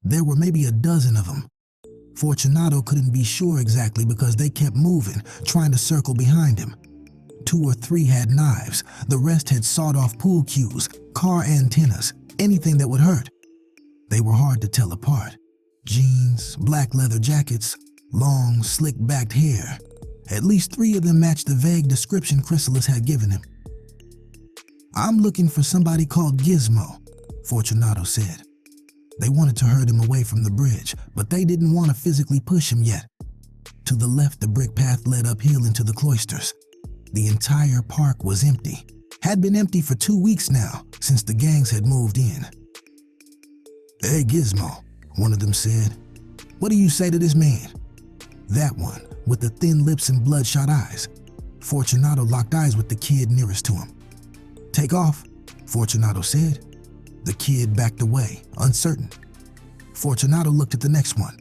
There were maybe a dozen of them. Fortunato couldn't be sure exactly because they kept moving, trying to circle behind him. 2 or 3 had knives, the rest had sawed-off pool cues, car antennas, anything that would hurt. They were hard to tell apart. Jeans, black leather jackets, long, slick-backed hair. At least 3 of them matched the vague description Chrysalis had given him. "I'm looking for somebody called Gizmo," Fortunato said. They wanted to herd him away from the bridge, but they didn't want to physically push him yet. To the left, the brick path led uphill into the cloisters. The entire park was empty. Had been empty for 2 weeks now, since the gangs had moved in. "Hey, Gizmo," one of them said. "What do you say to this man?" That one, with the thin lips and bloodshot eyes. Fortunato locked eyes with the kid nearest to him. "Take off," Fortunato said. The kid backed away, uncertain. Fortunato looked at the next one.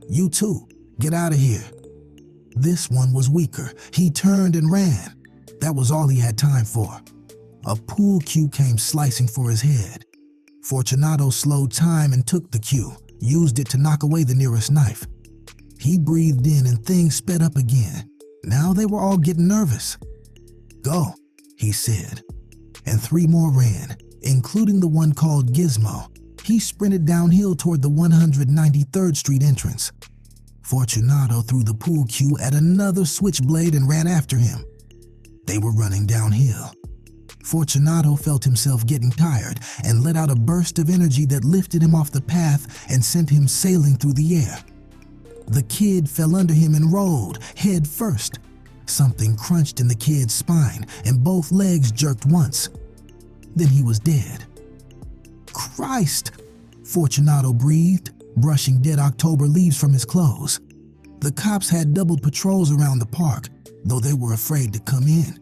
"You too, get out of here." This one was weaker. He turned and ran. That was all he had time for. A pool cue came slicing for his head. Fortunato slowed time and took the cue, used it to knock away the nearest knife. He breathed in and things sped up again. Now they were all getting nervous. "Go," he said. And 3 more ran, including the one called Gizmo. He sprinted downhill toward the 193rd Street entrance. Fortunato threw the pool cue at another switchblade and ran after him. They were running downhill. Fortunato felt himself getting tired and let out a burst of energy that lifted him off the path and sent him sailing through the air. The kid fell under him and rolled, head first. Something crunched in the kid's spine and both legs jerked once. Then he was dead. "Christ!" Fortunato breathed, brushing dead October leaves from his clothes. The cops had doubled patrols around the park, though they were afraid to come in.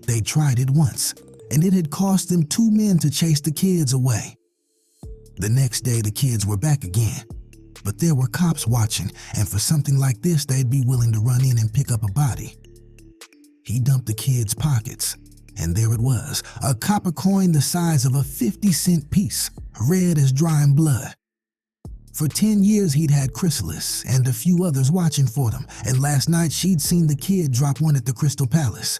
They tried it once, and it had cost them 2 men to chase the kids away. The next day the kids were back again, but there were cops watching, and for something like this they'd be willing to run in and pick up a body. He dumped the kids' pockets, and there it was, a copper coin the size of a 50-cent piece, red as drying blood. For 10 years he'd had Chrysalis and a few others watching for them, and last night she'd seen the kid drop one at the Crystal Palace.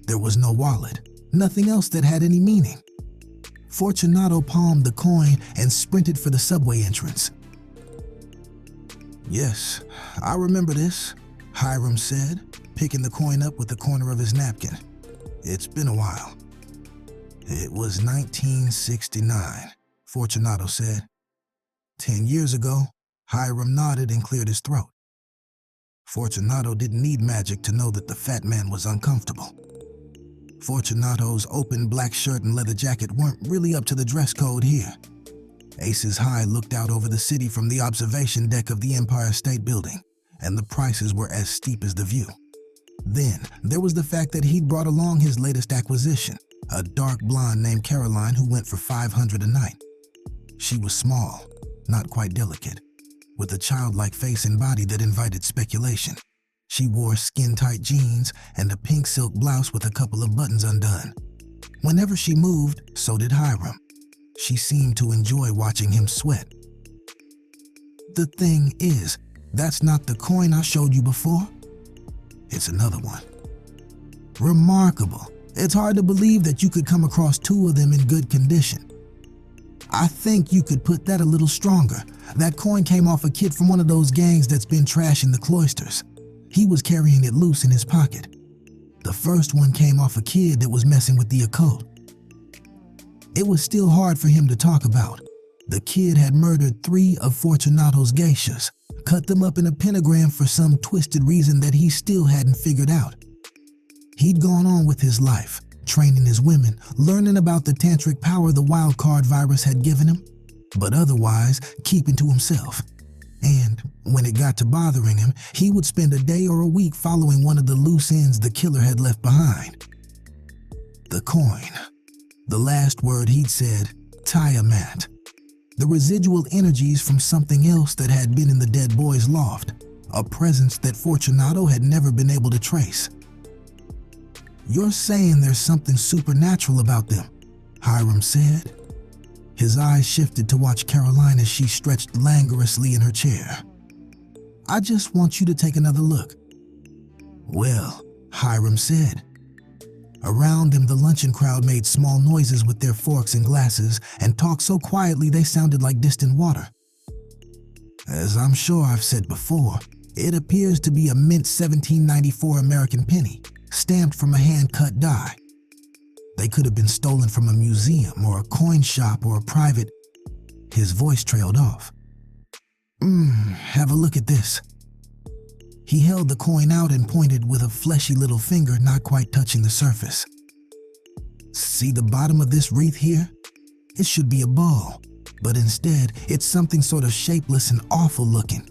There was no wallet, nothing else that had any meaning. Fortunato palmed the coin and sprinted for the subway entrance. "Yes, I remember this," Hiram said, picking the coin up with the corner of his napkin. "It's been a while." "It was 1969, Fortunato said. 10 years ago, Hiram nodded and cleared his throat. Fortunato didn't need magic to know that the fat man was uncomfortable. Fortunato's open black shirt and leather jacket weren't really up to the dress code here. Aces High looked out over the city from the observation deck of the Empire State Building, and the prices were as steep as the view. Then, there was the fact that he'd brought along his latest acquisition, a dark blonde named Caroline who went for $500 a night. She was small, not quite delicate, with a childlike face and body that invited speculation. She wore skin-tight jeans and a pink silk blouse with a couple of buttons undone. Whenever she moved, so did Hiram. She seemed to enjoy watching him sweat. "The thing is, that's not the coin I showed you before. It's another one." "Remarkable. It's hard to believe that you could come across 2 of them in good condition. I think you could put that a little stronger. That coin came off a kid from one of those gangs that's been trashing the cloisters. He was carrying it loose in his pocket. The first one came off a kid that was messing with the occult." It was still hard for him to talk about. The kid had murdered 3 of Fortunato's geishas, cut them up in a pentagram for some twisted reason that he still hadn't figured out. He'd gone on with his life, training his women, learning about the tantric power the wildcard virus had given him, but otherwise keeping to himself. And when it got to bothering him, he would spend a day or a week following one of the loose ends the killer had left behind. The coin. The last word he'd said, Tiamat. The residual energies from something else that had been in the dead boy's loft, a presence that Fortunato had never been able to trace. "You're saying there's something supernatural about them," Hiram said. His eyes shifted to watch Caroline as she stretched languorously in her chair. "I just want you to take another look." "Well," Hiram said. Around him, the luncheon crowd made small noises with their forks and glasses and talked so quietly they sounded like distant water. "As I'm sure I've said before, it appears to be a mint 1794 American penny, stamped from a hand-cut die. They could have been stolen from a museum or a coin shop or a private—" His voice trailed off. Have a look at this." He held the coin out and pointed with a fleshy little finger not quite touching the surface. "See the bottom of this wreath here? It should be a ball, but instead it's something sort of shapeless and awful looking."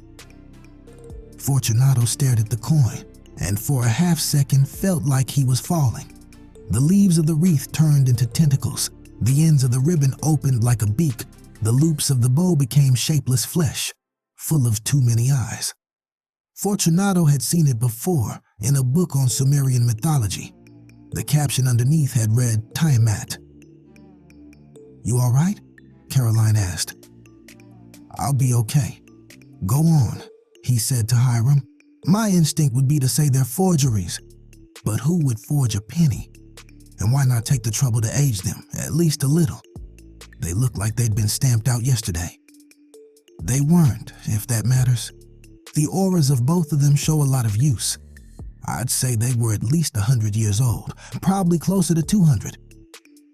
Fortunato stared at the coin and for a half second felt like he was falling. The leaves of the wreath turned into tentacles. The ends of the ribbon opened like a beak. The loops of the bow became shapeless flesh, full of too many eyes. Fortunato had seen it before in a book on Sumerian mythology. The caption underneath had read Tiamat. "You all right?" Caroline asked. "I'll be okay. Go on," he said to Hiram. "My instinct would be to say they're forgeries, but who would forge a penny? And why not take the trouble to age them, at least a little? They look like they'd been stamped out yesterday." They weren't, if that matters. The auras of both of them show a lot of use. I'd say they were at least 100 years old, probably closer to 200.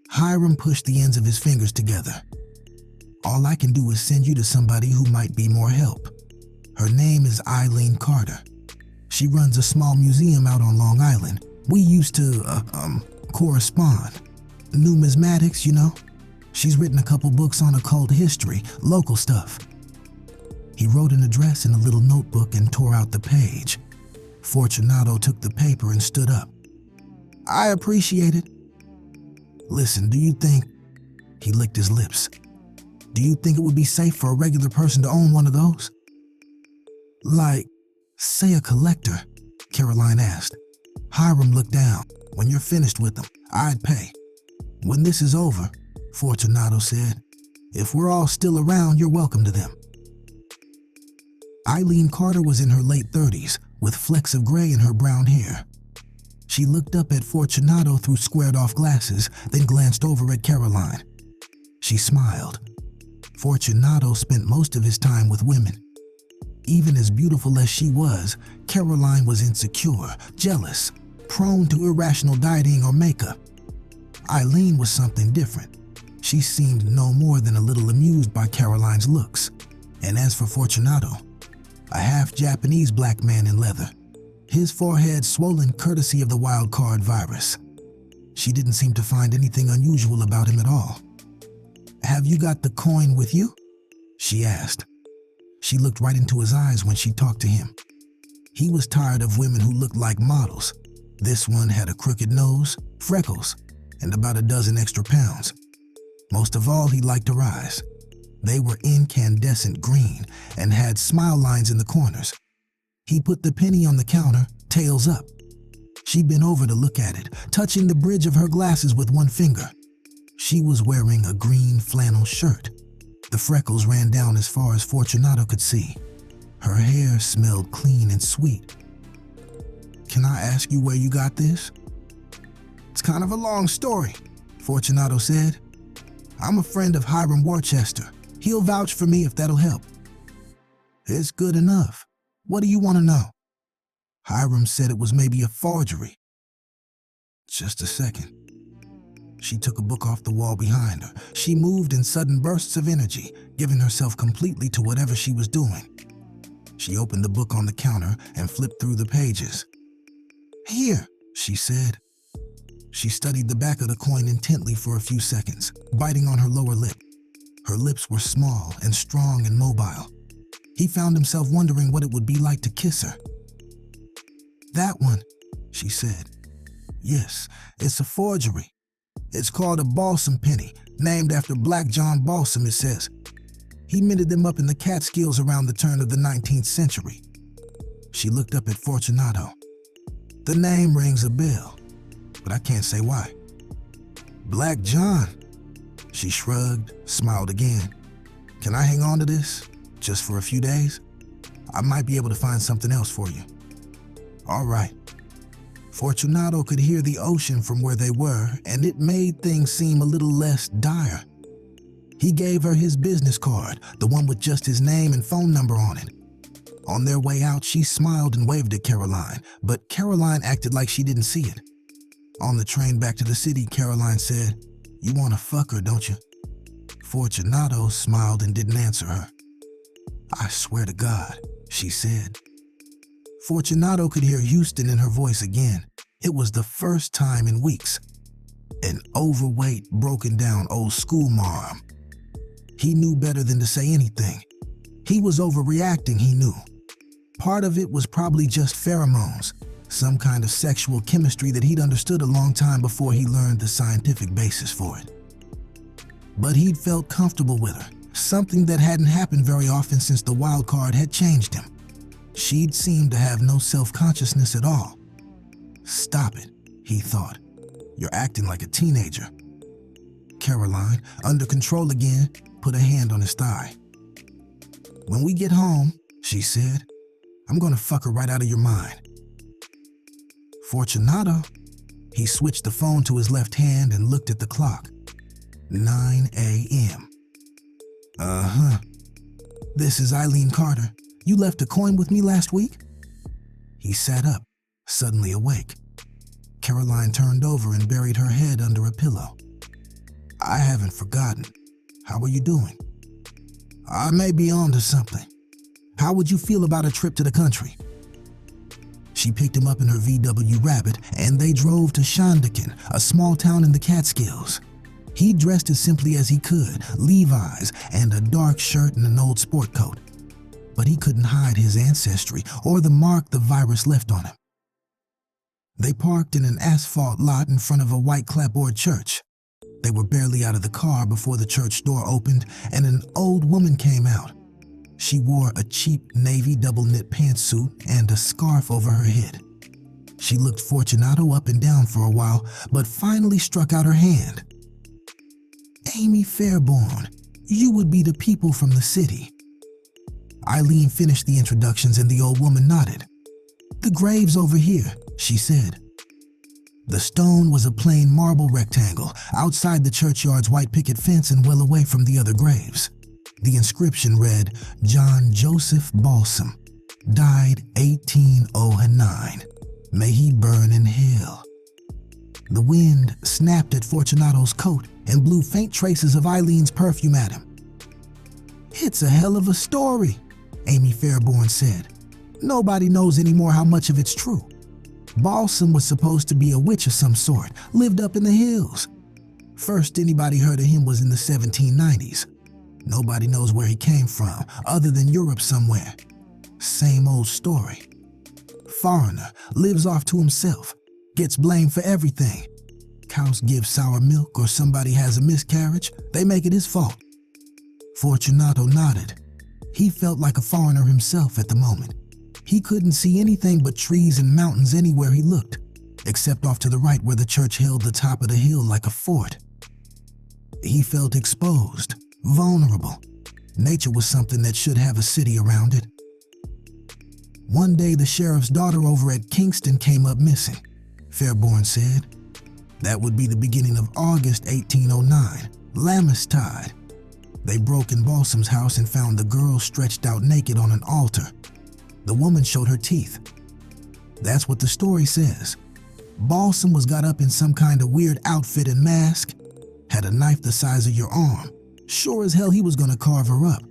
Hiram pushed the ends of his fingers together. "All I can do is send you to somebody who might be more help. Her name is Eileen Carter. She runs a small museum out on Long Island. We used to, correspond. Numismatics, you know. She's written a couple books on occult history, local stuff." He wrote an address in a little notebook and tore out the page. Fortunato took the paper and stood up. "I appreciate it. Listen, do you think—" He licked his lips. "Do you think it would be safe for a regular person to own one of those?" "Like, say a collector?" Caroline asked. Hiram looked down. "When you're finished with them, I'd pay." "When this is over," Fortunato said, "if we're all still around, you're welcome to them." Eileen Carter was in her late 30s, with flecks of gray in her brown hair. She looked up at Fortunato through squared-off glasses, then glanced over at Caroline. She smiled. Fortunato spent most of his time with women. Even as beautiful as she was, Caroline was insecure, jealous, prone to irrational dieting or makeup. Eileen was something different. She seemed no more than a little amused by Caroline's looks. And as for Fortunato, a half-Japanese black man in leather, his forehead swollen courtesy of the wild card virus. She didn't seem to find anything unusual about him at all. "Have you got the coin with you?" she asked. She looked right into his eyes when she talked to him. He was tired of women who looked like models. This one had a crooked nose, freckles, and about a dozen extra pounds. Most of all, he liked her eyes. They were incandescent green and had smile lines in the corners. He put the penny on the counter, tails up. She bent over to look at it, touching the bridge of her glasses with one finger. She was wearing a green flannel shirt. The freckles ran down as far as Fortunato could see. Her hair smelled clean and sweet. "Can I ask you where you got this?" "It's kind of a long story," Fortunato said. "I'm a friend of Hiram Worcester. He'll vouch for me if that'll help." "It's good enough. What do you want to know?" Hiram said it was maybe a forgery. "Just a second." She took a book off the wall behind her. She moved in sudden bursts of energy, giving herself completely to whatever she was doing. She opened the book on the counter and flipped through the pages. "Here," she said. She studied the back of the coin intently for a few seconds, biting on her lower lip. Her lips were small and strong and mobile. He found himself wondering what it would be like to kiss her. "That one," she said. "Yes, it's a forgery. It's called a balsam penny, named after Black John Balsam, it says. He minted them up in the Catskills around the turn of the 19th century." She looked up at Fortunato. "The name rings a bell, but I can't say why." "Black John? She shrugged, smiled again. Can I hang on to this? Just for a few days? I might be able to find something else for you. All right. Fortunato could hear the ocean from where they were, and it made things seem a little less dire. He gave her his business card, the one with just his name and phone number on it. On their way out, she smiled and waved at Caroline, but Caroline acted like she didn't see it. On the train back to the city, Caroline said, "You want to fuck her, don't you?" Fortunato smiled and didn't answer her. "I swear to God," she said. Fortunato could hear Houston in her voice again. It was the first time in weeks. An overweight, broken-down old-school mom. He knew better than to say anything. He was overreacting, he knew. Part of it was probably just pheromones, some kind of sexual chemistry that he'd understood a long time before he learned the scientific basis for it. But he'd felt comfortable with her, something that hadn't happened very often since the wild card had changed him. She'd seemed to have no self-consciousness at all. "Stop it," he thought. "You're acting like a teenager." Caroline, under control again, put a hand on his thigh. "When we get home," she said, "I'm gonna fuck her right out of your mind." Fortunato, he switched the phone to his left hand and looked at the clock. 9 a.m. "Uh-huh. This is Eileen Carter. You left a coin with me last week?" He sat up, suddenly awake. Caroline turned over and buried her head under a pillow. "I haven't forgotten. How are you doing?" "I may be on to something. How would you feel about a trip to the country?" She picked him up in her VW Rabbit, and they drove to Shandaken, a small town in the Catskills. He dressed as simply as he could, Levi's and a dark shirt and an old sport coat. But he couldn't hide his ancestry or the mark the virus left on him. They parked in an asphalt lot in front of a white clapboard church. They were barely out of the car before the church door opened and an old woman came out. She wore a cheap navy double-knit pantsuit and a scarf over her head. She looked Fortunato up and down for a while, but finally struck out her hand. "Amy Fairborn, you would be the people from the city." Eileen finished the introductions and the old woman nodded. "The grave's over here," she said. The stone was a plain marble rectangle outside the churchyard's white picket fence and well away from the other graves. The inscription read, "John Joseph Balsam, died 1809. May he burn in hell." The wind snapped at Fortunato's coat and blew faint traces of Eileen's perfume at him. "It's a hell of a story," Amy Fairborn said. "Nobody knows anymore how much of it's true. Balsam was supposed to be a witch of some sort, lived up in the hills. First anybody heard of him was in the 1790s. Nobody knows where he came from, other than Europe somewhere. Same old story. Foreigner, lives off to himself, gets blamed for everything. Cows give sour milk or somebody has a miscarriage, they make it his fault." Fortunato nodded. He felt like a foreigner himself at the moment. He couldn't see anything but trees and mountains anywhere he looked, except off to the right where the church held the top of the hill like a fort. He felt exposed, vulnerable. Nature was something that should have a city around it. One day the sheriff's daughter over at Kingston came up missing, Fairborn said. That would be the beginning of August 1809, Lammas-tide. They broke in Balsam's house and found the girl stretched out naked on an altar. The woman showed her teeth. That's what the story says. Balsam was got up in some kind of weird outfit and mask, had a knife the size of your arm. Sure as hell he was gonna carve her up.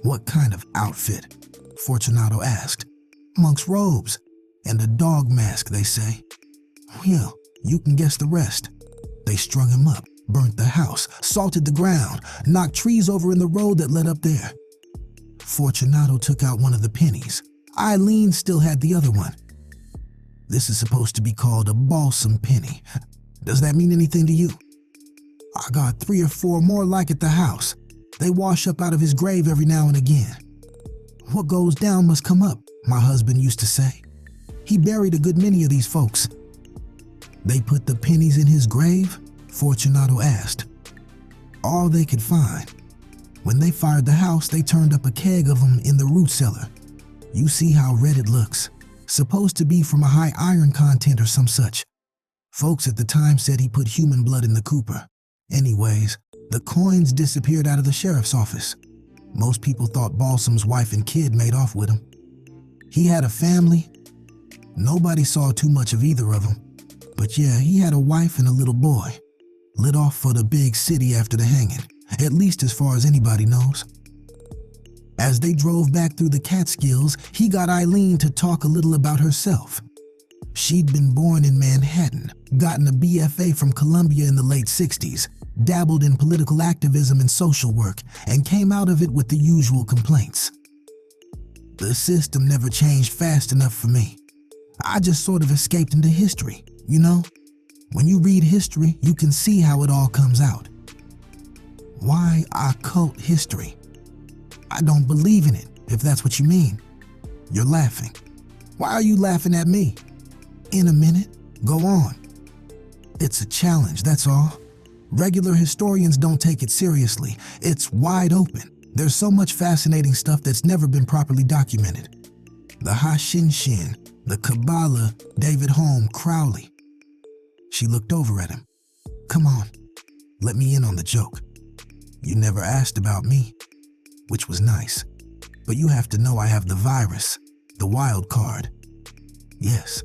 "What kind of outfit?" Fortunato asked. "Monk's robes and a dog mask, they say." "Well, you can guess the rest. They strung him up, burnt the house, salted the ground, knocked trees over in the road that led up there." Fortunato took out one of the pennies. Eileen still had the other one. "This is supposed to be called a balsam penny. Does that mean anything to you?" "I got 3 or 4 more like at the house. They wash up out of his grave every now and again. What goes down must come up, my husband used to say. He buried a good many of these folks." "They put the pennies in his grave?" Fortunato asked. All they could find. When they fired the house, they turned up a keg of them in the root cellar. You see how red it looks. Supposed to be from a high iron content or some such. Folks at the time said he put human blood in the Cooper. Anyways, the coins disappeared out of the sheriff's office. Most people thought Balsam's wife and kid made off with him. He had a family. Nobody saw too much of either of them. But yeah, he had a wife and a little boy. Lit off for the big city after the hanging, at least as far as anybody knows. As they drove back through the Catskills, he got Eileen to talk a little about herself. She'd been born in Manhattan, gotten a BFA from Columbia in the late 60s, dabbled in political activism and social work, and came out of it with the usual complaints. The system never changed fast enough for me. I just sort of escaped into history, you know? When you read history, you can see how it all comes out. Why occult history? I don't believe in it, if that's what you mean. You're laughing. Why are you laughing at me? In a minute, go on. It's a challenge, that's all. Regular historians don't take it seriously. It's wide open. There's so much fascinating stuff that's never been properly documented. The Hashinshin, the Kabbalah, David Home, Crowley. She looked over at him. Come on, let me in on the joke. You never asked about me, which was nice. But you have to know I have the virus, the wild card. Yes.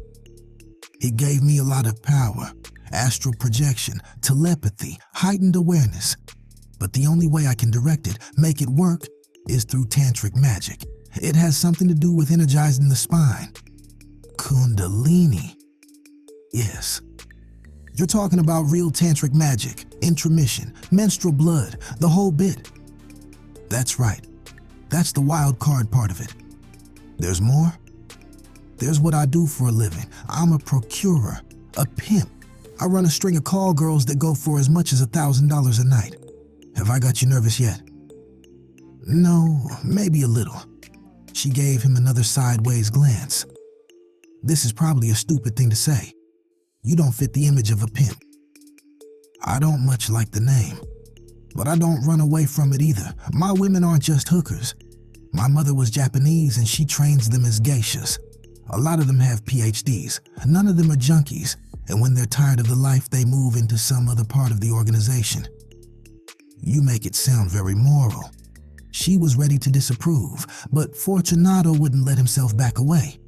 It gave me a lot of power, astral projection, telepathy, heightened awareness. But the only way I can direct it, make it work, is through tantric magic. It has something to do with energizing the spine. Kundalini. Yes. You're talking about real tantric magic, intromission, menstrual blood, the whole bit. That's right. That's the wild card part of it. There's more? There's what I do for a living. I'm a procurer, a pimp. I run a string of call girls that go for as much as $1,000 a night. Have I got you nervous yet? No, maybe a little. She gave him another sideways glance. This is probably a stupid thing to say. You don't fit the image of a pimp. I don't much like the name, but I don't run away from it either. My women aren't just hookers. My mother was Japanese and she trains them as geishas. A lot of them have PhDs. None of them are junkies, and when they're tired of the life, they move into some other part of the organization. You make it sound very moral. She was ready to disapprove, but Fortunato wouldn't let himself back away.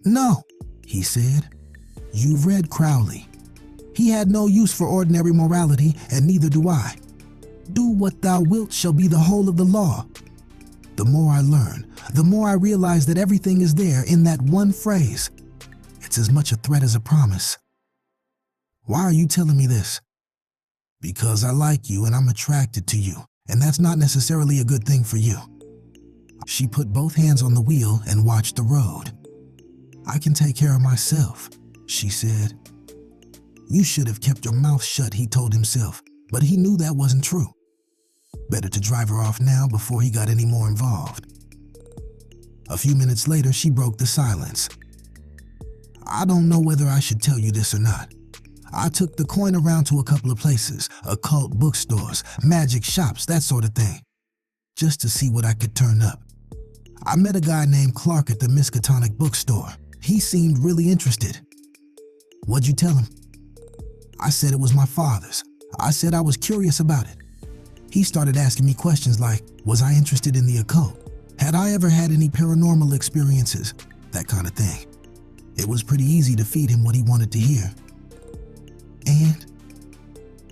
No, he said. You've read Crowley. He had no use for ordinary morality, and neither do I. Do what thou wilt shall be the whole of the law. The more I learn, the more I realize that everything is there in that one phrase. It's as much a threat as a promise. Why are you telling me this? Because I like you and I'm attracted to you, and that's not necessarily a good thing for you. She put both hands on the wheel and watched the road. I can take care of myself, she said. You should have kept your mouth shut, he told himself, but he knew that wasn't true. Better to drive her off now before he got any more involved. A few minutes later, she broke the silence. I don't know whether I should tell you this or not. I took the coin around to a couple of places, occult bookstores, magic shops, that sort of thing, just to see what I could turn up. I met a guy named Clark at the Miskatonic bookstore. He seemed really interested. What'd you tell him? I said it was my father's. I said I was curious about it. He started asking me questions like, was I interested in the occult? Had I ever had any paranormal experiences? That kind of thing. It was pretty easy to feed him what he wanted to hear.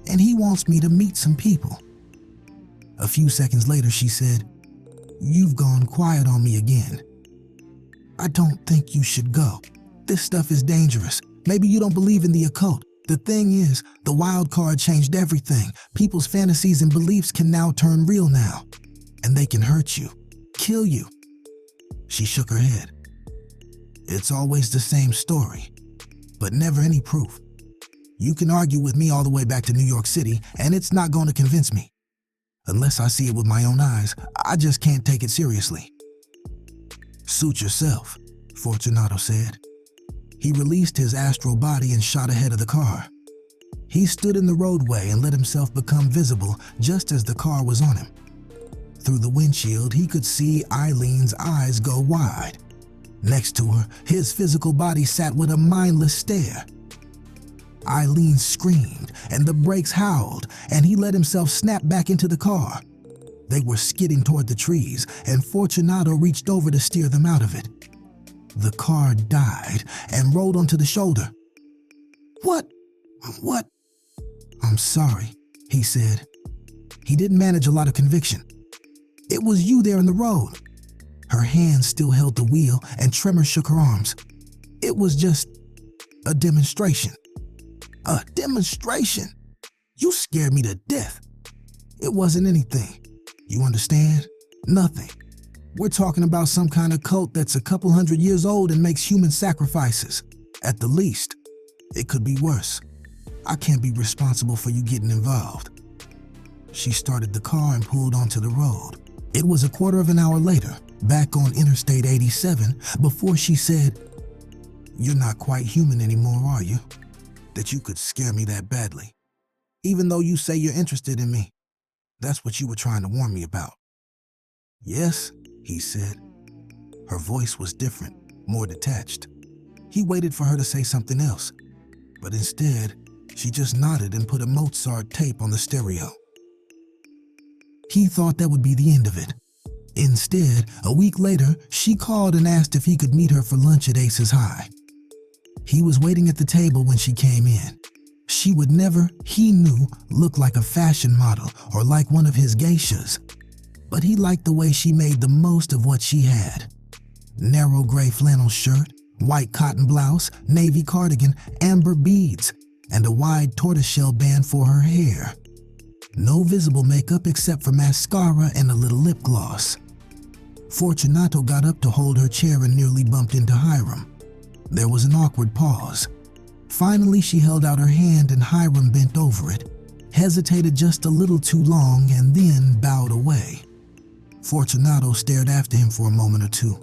And he wants me to meet some people. A few seconds later, she said, You've gone quiet on me again. I don't think you should go. This stuff is dangerous. Maybe you don't believe in the occult. The thing is, the wild card changed everything. People's fantasies and beliefs can now turn real now. And they can hurt you, kill you. She shook her head. It's always the same story, but never any proof. You can argue with me all the way back to New York City, and it's not going to convince me. Unless I see it with my own eyes, I just can't take it seriously. Suit yourself, Fortunato said. He released his astral body and shot ahead of the car. He stood in the roadway and let himself become visible just as the car was on him. Through the windshield, he could see Eileen's eyes go wide. Next to her, his physical body sat with a mindless stare. Eileen screamed, and the brakes howled, and he let himself snap back into the car. They were skidding toward the trees, and Fortunato reached over to steer them out of it. The car died and rolled onto the shoulder. What? I'm sorry, he said. He didn't manage a lot of conviction. It was you there in the road. Her hands still held the wheel and tremor shook her arms. It was just a demonstration. A demonstration? You scared me to death. It wasn't anything. You understand? Nothing. We're talking about some kind of cult that's a couple 100 years old and makes human sacrifices. At the least. It could be worse. I can't be responsible for you getting involved. She started the car and pulled onto the road. It was a quarter of an hour later, back on Interstate 87, before she said, "You're not quite human anymore, are you? That you could scare me that badly. Even though you say you're interested in me. That's what you were trying to warn me about." "Yes," he said. Her voice was different, more detached. He waited for her to say something else, but instead, she just nodded and put a Mozart tape on the stereo. He thought that would be the end of it. Instead, a week later, she called and asked if he could meet her for lunch at Aces High. He was waiting at the table when she came in. She would never, he knew, look like a fashion model or like one of his geishas. But he liked the way she made the most of what she had. Narrow gray flannel shirt, white cotton blouse, navy cardigan, amber beads, and a wide tortoiseshell band for her hair. No visible makeup except for mascara and a little lip gloss. Fortunato got up to hold her chair and nearly bumped into Hiram. There was an awkward pause. Finally, she held out her hand and Hiram bent over it, hesitated just a little too long, and then bowed away. Fortunato stared after him for a moment or two.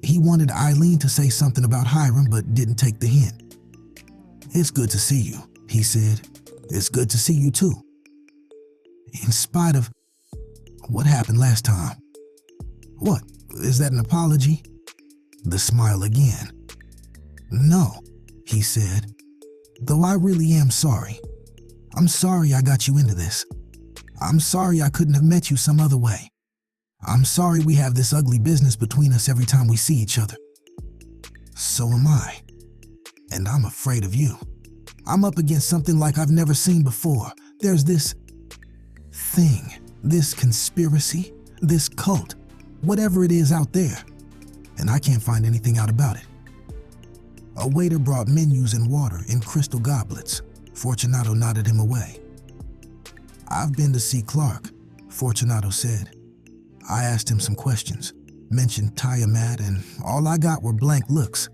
He wanted Eileen to say something about Hiram, but didn't take the hint. "It's good to see you," he said. "It's good to see you too. In spite of what happened last time." "What? Is that an apology?" The smile again. "No," he said. "Though I really am sorry. I'm sorry I got you into this. I'm sorry I couldn't have met you some other way. I'm sorry we have this ugly business between us every time we see each other. So am I. And I'm afraid of you. I'm up against something like I've never seen before. There's this thing, this conspiracy, this cult, whatever it is out there, and I can't find anything out about it." A waiter brought menus and water in crystal goblets. Fortunato nodded him away. "I've been to see Clark," Fortunato said. "I asked him some questions, mentioned Tiamat, and all I got were blank looks.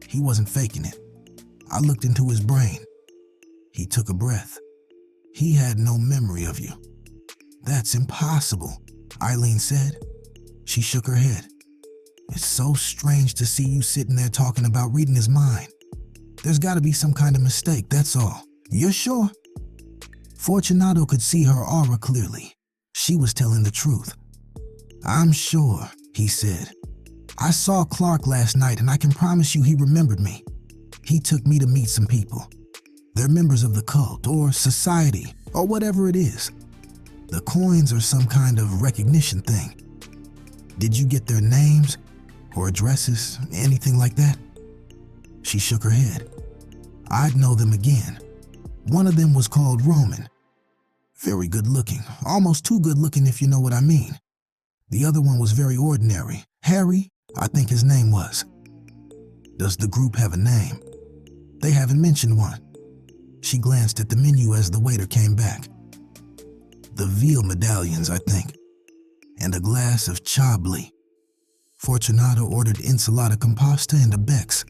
He wasn't faking it. I looked into his brain." He took a breath. "He had no memory of you." "That's impossible," Eileen said. She shook her head. "It's so strange to see you sitting there talking about reading his mind. There's got to be some kind of mistake, that's all. You're sure?" Fortunato could see her aura clearly. She was telling the truth. "I'm sure," he said. "I saw Clark last night and I can promise you he remembered me. He took me to meet some people. They're members of the cult or society or whatever it is. The coins are some kind of recognition thing. Did you get their names or addresses, anything like that?" She shook her head. "I'd know them again. One of them was called Roman. Very good looking, almost too good looking if you know what I mean. The other one was very ordinary. Harry, I think his name was." "Does the group have a name?" "They haven't mentioned one." She glanced at the menu as the waiter came back. "The veal medallions, I think. And a glass of chablis." Fortunato ordered ensalada composta and a Bex.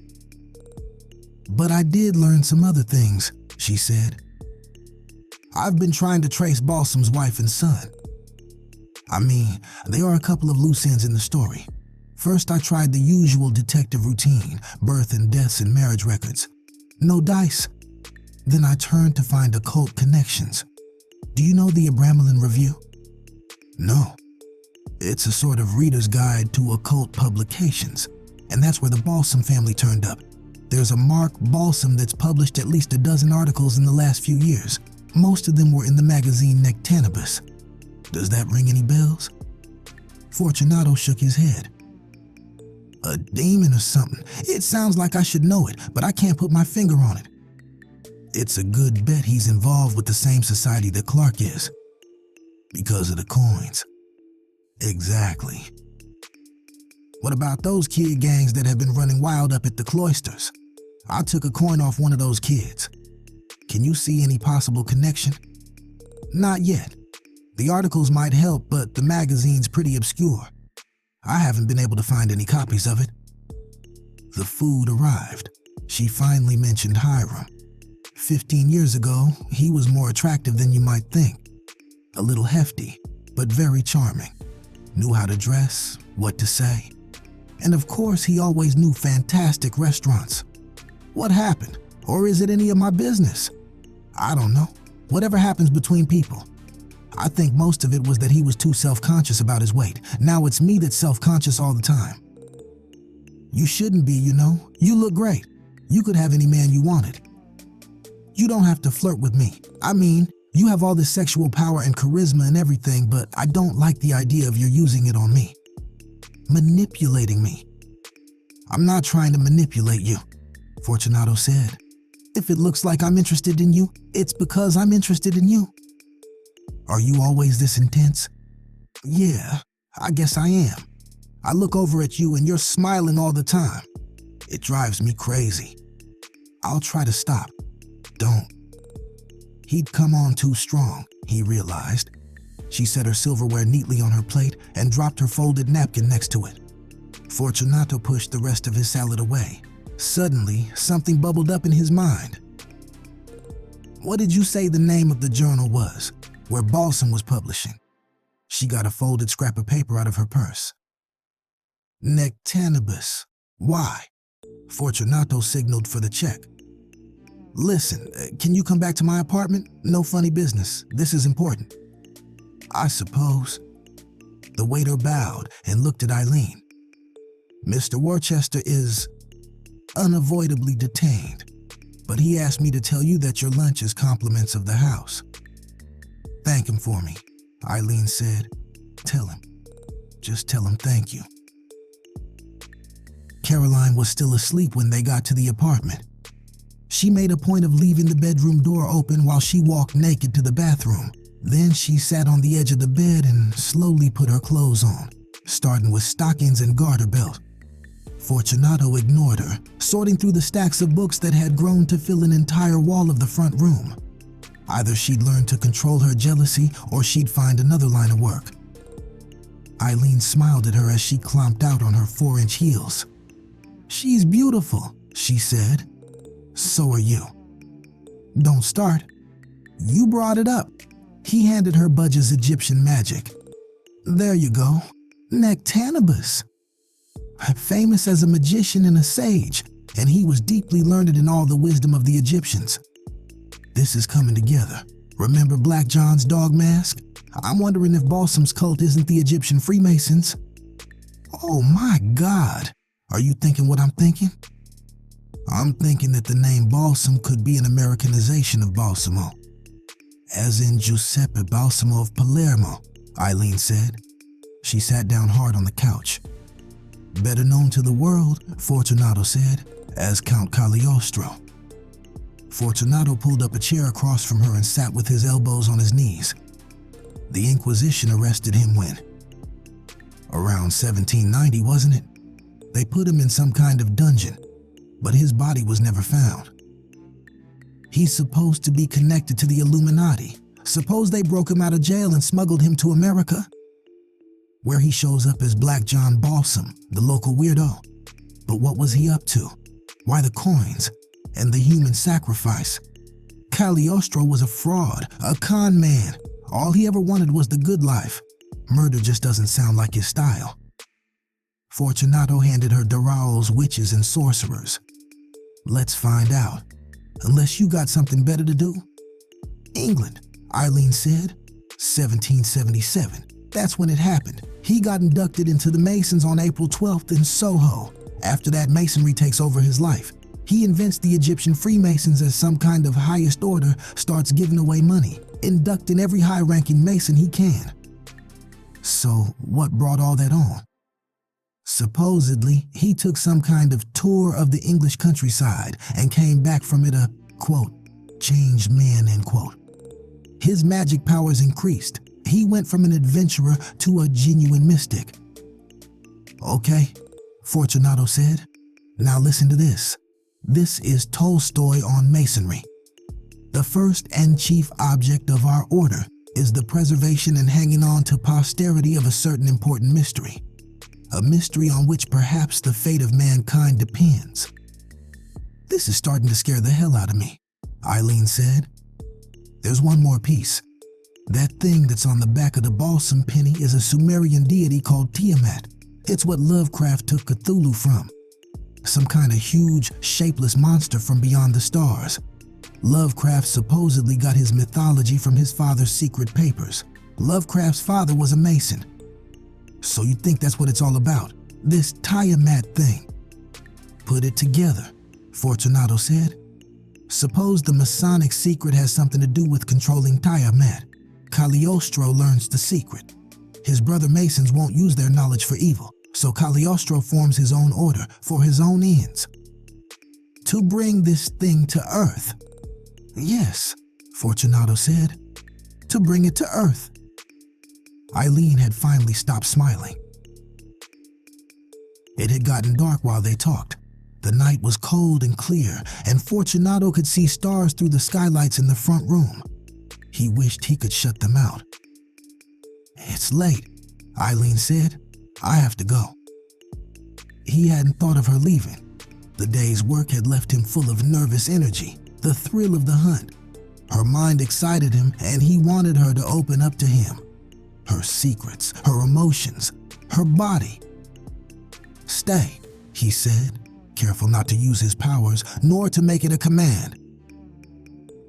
"But I did learn some other things," she said. "I've been trying to trace Balsam's wife and son. I mean, there are a couple of loose ends in the story. First, I tried the usual detective routine, birth and deaths and marriage records. No dice. Then I turned to find occult connections. Do you know the Abramelin Review? No. It's a sort of reader's guide to occult publications, and that's where the Balsam family turned up. There's a Mark Balsam that's published at least a dozen articles in the last few years. Most of them were in the magazine Nectanibus. Does that ring any bells? Fortunato shook his head. A demon or something. It sounds like I should know it, but I can't put my finger on it. It's a good bet he's involved with the same society that Clark is. Because of the coins. Exactly. What about those kid gangs that have been running wild up at the cloisters? I took a coin off one of those kids. Can you see any possible connection? Not yet. The articles might help, but the magazine's pretty obscure. I haven't been able to find any copies of it. The food arrived. She finally mentioned Hiram. 15 years ago, he was more attractive than you might think. A little hefty, but very charming. Knew how to dress, what to say. And of course, he always knew fantastic restaurants. What happened? Or is it any of my business? I don't know. Whatever happens between people. I think most of it was that he was too self-conscious about his weight. Now it's me that's self-conscious all the time. You shouldn't be, you know. You look great. You could have any man you wanted. You don't have to flirt with me. I mean, you have all this sexual power and charisma and everything, but I don't like the idea of you using it on me. Manipulating me. I'm not trying to manipulate you, Fortunato said. If it looks like I'm interested in you, it's because I'm interested in you. Are you always this intense? Yeah, I guess I am. I look over at you and you're smiling all the time. It drives me crazy. I'll try to stop. Don't. He'd come on too strong, he realized. She set her silverware neatly on her plate and dropped her folded napkin next to it. Fortunato pushed the rest of his salad away. Suddenly, something bubbled up in his mind. What did you say the name of the journal was, where Balsam was publishing? She got a folded scrap of paper out of her purse. Nectanibus. Why? Fortunato signaled for the check. Listen, can you come back to my apartment? No funny business. This is important. I suppose. The waiter bowed and looked at Eileen. Mr. Worcester is unavoidably detained, but he asked me to tell you that your lunch is compliments of the house. Thank him for me, Eileen said. Tell him. Just tell him thank you. Caroline was still asleep when they got to the apartment. She made a point of leaving the bedroom door open while she walked naked to the bathroom. Then she sat on the edge of the bed and slowly put her clothes on, starting with stockings and garter belt. Fortunato ignored her, sorting through the stacks of books that had grown to fill an entire wall of the front room. Either she'd learn to control her jealousy or she'd find another line of work. Eileen smiled at her as she clomped out on her 4-inch heels. She's beautiful, she said. So are you. Don't start. You brought it up. He handed her Budge's Egyptian magic. There you go. Nectanibus. Famous as a magician and a sage, and he was deeply learned in all the wisdom of the Egyptians. This is coming together. Remember Black John's dog mask? I'm wondering if Balsam's cult isn't the Egyptian Freemasons. Oh my God. Are you thinking what I'm thinking? I'm thinking that the name Balsam could be an Americanization of Balsamo. As in Giuseppe Balsamo of Palermo, Eileen said. She sat down hard on the couch. Better known to the world, Fortunato said, as Count Cagliostro. Fortunato pulled up a chair across from her and sat with his elbows on his knees. The Inquisition arrested him when? Around 1790, wasn't it? They put him in some kind of dungeon, but his body was never found. He's supposed to be connected to the Illuminati. Suppose they broke him out of jail and smuggled him to America, where he shows up as Black John Balsam, the local weirdo. But what was he up to? Why the coins and the human sacrifice? Cagliostro was a fraud, a con man. All he ever wanted was the good life. Murder just doesn't sound like his style. Fortunato handed her Darao's witches and sorcerers. Let's find out. unless you got something better to do. England, Eileen said. 1777. That's when it happened. He got inducted into the Masons on April 12th in Soho. After that, Masonry takes over his life. He invents the Egyptian Freemasons as some kind of highest order, starts giving away money, inducting every high-ranking Mason he can. So what brought all that on? Supposedly, he took some kind of tour of the English countryside and came back from it a, quote, changed man, end quote. His magic powers increased. He went from an adventurer to a genuine mystic. Okay, Fortunato said. Now listen to this. This is Tolstoy on Masonry. The first and chief object of our order is the preservation and hanging on to posterity of a certain important mystery. A mystery on which perhaps the fate of mankind depends. This is starting to scare the hell out of me, Eileen said. There's one more piece. That thing that's on the back of the balsam penny is a Sumerian deity called Tiamat. It's what Lovecraft took Cthulhu from. Some kind of huge, shapeless monster from beyond the stars. Lovecraft supposedly got his mythology from his father's secret papers. Lovecraft's father was a Mason. So you think that's what it's all about? This Tiamat thing? Put it together, Fortunato said. Suppose the Masonic secret has something to do with controlling Tiamat. Cagliostro learns the secret. His brother Masons won't use their knowledge for evil, so Cagliostro forms his own order for his own ends. To bring this thing to Earth. Yes, Fortunato said. To bring it to Earth. Eileen had finally stopped smiling. It had gotten dark while they talked. The night was cold and clear, and Fortunato could see stars through the skylights in the front room. He wished he could shut them out. It's late, Eileen said. I have to go. He hadn't thought of her leaving. The day's work had left him full of nervous energy, the thrill of the hunt. Her mind excited him, and he wanted her to open up to him. Her secrets, her emotions, her body. Stay, he said, careful not to use his powers, nor to make it a command.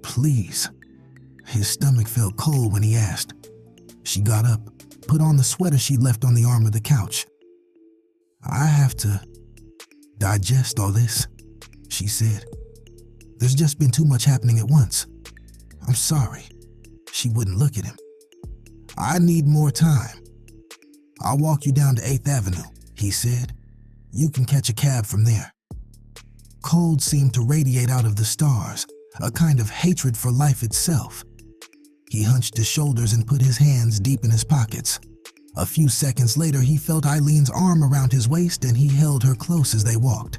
Please. His stomach felt cold when he asked. She got up, put on the sweater she'd left on the arm of the couch. I have to digest all this, she said. There's just been too much happening at once. I'm sorry. She wouldn't look at him. I need more time. I'll walk you down to 8th Avenue, he said. You can catch a cab from there. Cold seemed to radiate out of the stars, a kind of hatred for life itself. He hunched his shoulders and put his hands deep in his pockets. A few seconds later, he felt Eileen's arm around his waist and he held her close as they walked.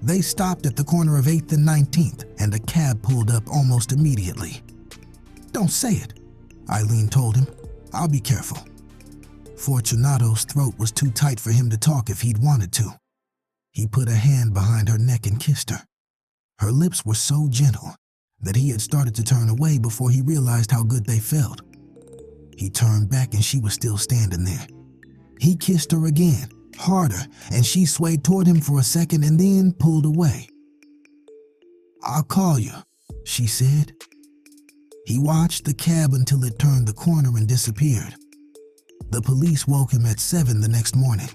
They stopped at the corner of 8th and 19th, and a cab pulled up almost immediately. Don't say it, Eileen told him. I'll be careful. Fortunato's throat was too tight for him to talk if he'd wanted to. He put a hand behind her neck and kissed her. Her lips were so gentle that he had started to turn away before he realized how good they felt. He turned back and she was still standing there. He kissed her again, harder, and she swayed toward him for a second and then pulled away. I'll call you, she said. He watched the cab until it turned the corner and disappeared. The police woke him at 7 the next morning.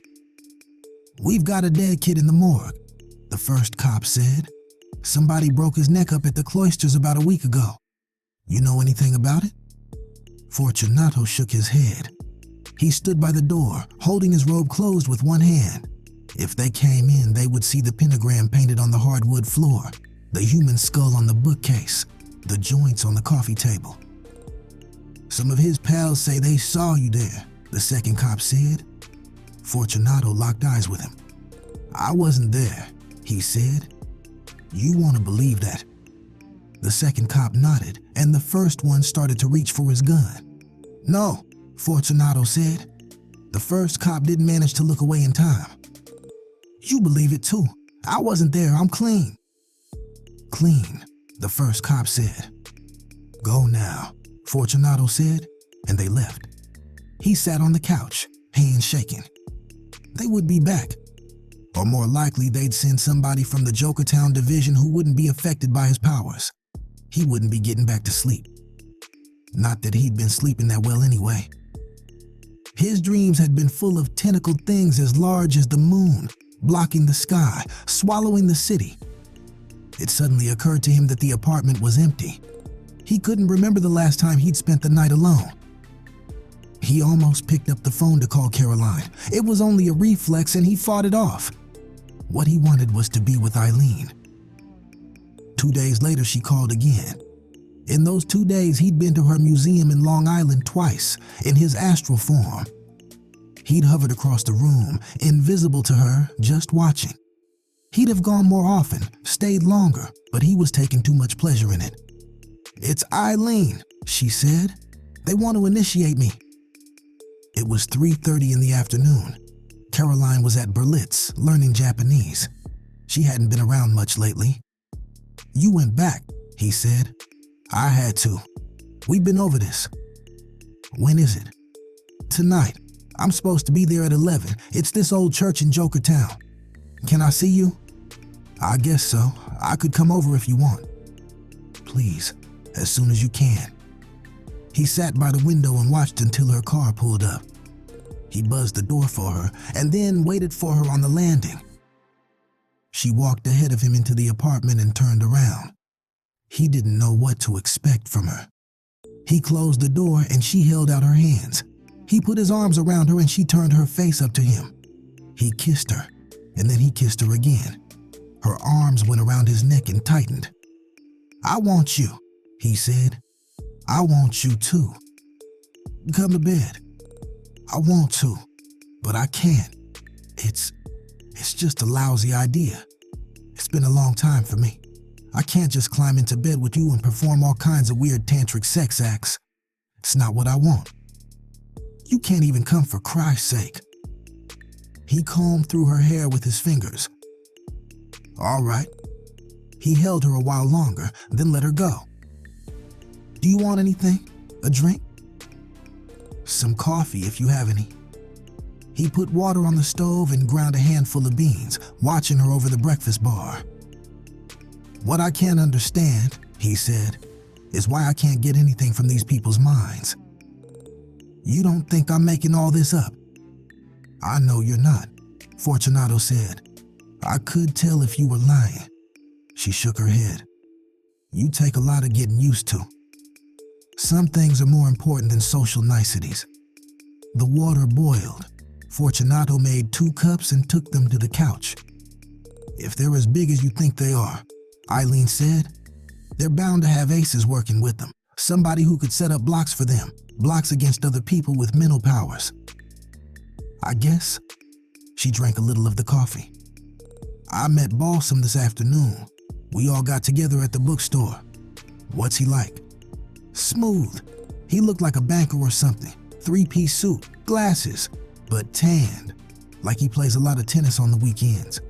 We've got a dead kid in the morgue, the first cop said. Somebody broke his neck up at the cloisters about a week ago. You know anything about it? Fortunato shook his head. He stood by the door, holding his robe closed with one hand. If they came in, they would see the pentagram painted on the hardwood floor, the human skull on the bookcase, the joints on the coffee table. Some of his pals say they saw you there, the second cop said. Fortunato locked eyes with him. I wasn't there, he said. You want to believe that. The second cop nodded, and the first one started to reach for his gun. No, Fortunato said. The first cop didn't manage to look away in time. You believe it too. I wasn't there, I'm clean. Clean, the first cop said. Go now, Fortunato said, and they left. He sat on the couch, hands shaking. They would be back. Or more likely, they'd send somebody from the Jokertown division who wouldn't be affected by his powers. He wouldn't be getting back to sleep. Not that he'd been sleeping that well anyway. His dreams had been full of tentacled things as large as the moon, blocking the sky, swallowing the city. It suddenly occurred to him that the apartment was empty. He couldn't remember the last time he'd spent the night alone. He almost picked up the phone to call Caroline. It was only a reflex and he fought it off. What he wanted was to be with Eileen. 2 days later, she called again. In those 2 days, he'd been to her museum in Long Island twice, in his astral form. He'd hovered across the room, invisible to her, just watching. He'd have gone more often, stayed longer, but he was taking too much pleasure in it. "It's Eileen," she said. "They want to initiate me." It was 3:30 in the afternoon. Caroline was at Berlitz, learning Japanese. She hadn't been around much lately. "You went back," he said. "I had to. We've been over this." "When is it?" "Tonight. I'm supposed to be there at 11. It's this old church in Jokertown. Can I see you?" "I guess so. I could come over if you want." "Please, as soon as you can." He sat by the window and watched until her car pulled up. He buzzed the door for her and then waited for her on the landing. She walked ahead of him into the apartment and turned around. He didn't know what to expect from her. He closed the door and she held out her hands. He put his arms around her and she turned her face up to him. He kissed her, and then he kissed her again. Her arms went around his neck and tightened. "I want you," he said. "I want you too. Come to bed." "I want to, but I can't. It's just a lousy idea. It's been a long time for me. I can't just climb into bed with you and perform all kinds of weird tantric sex acts. It's not what I want. You can't even come for Christ's sake." He combed through her hair with his fingers. "All right." He held her a while longer, then let her go. "Do you want anything? A drink?" "Some coffee if you have any." He put water on the stove and ground a handful of beans, watching her over the breakfast bar. "What I can't understand," he said, "is why I can't get anything from these people's minds. You don't think I'm making all this up?" "I know you're not," Fortunato said. "I could tell if you were lying." She shook her head. "You take a lot of getting used to. Some things are more important than social niceties." The water boiled. Fortunato made 2 cups and took them to the couch. "If they're as big as you think they are," Eileen said, "they're bound to have aces working with them. Somebody who could set up blocks for them, blocks against other people with mental powers." "I guess." She drank a little of the coffee. "I met Balsam this afternoon. We all got together at the bookstore." "What's he like?" "Smooth. He looked like a banker or something. 3-piece suit, glasses, but tanned, like he plays a lot of tennis on the weekends."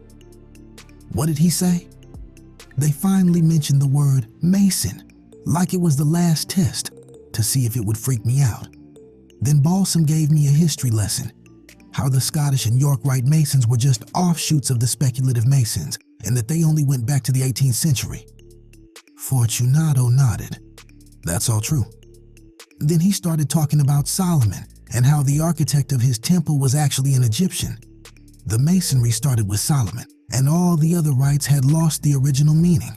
"What did he say?" "They finally mentioned the word Mason, like it was the last test, to see if it would freak me out. Then Balsam gave me a history lesson, how the Scottish and York Rite Masons were just offshoots of the speculative Masons, and that they only went back to the 18th century. Fortunato nodded. "That's all true." Then he started talking about Solomon and how the architect of his temple was actually an Egyptian. The masonry started with Solomon, and all the other rites had lost the original meaning.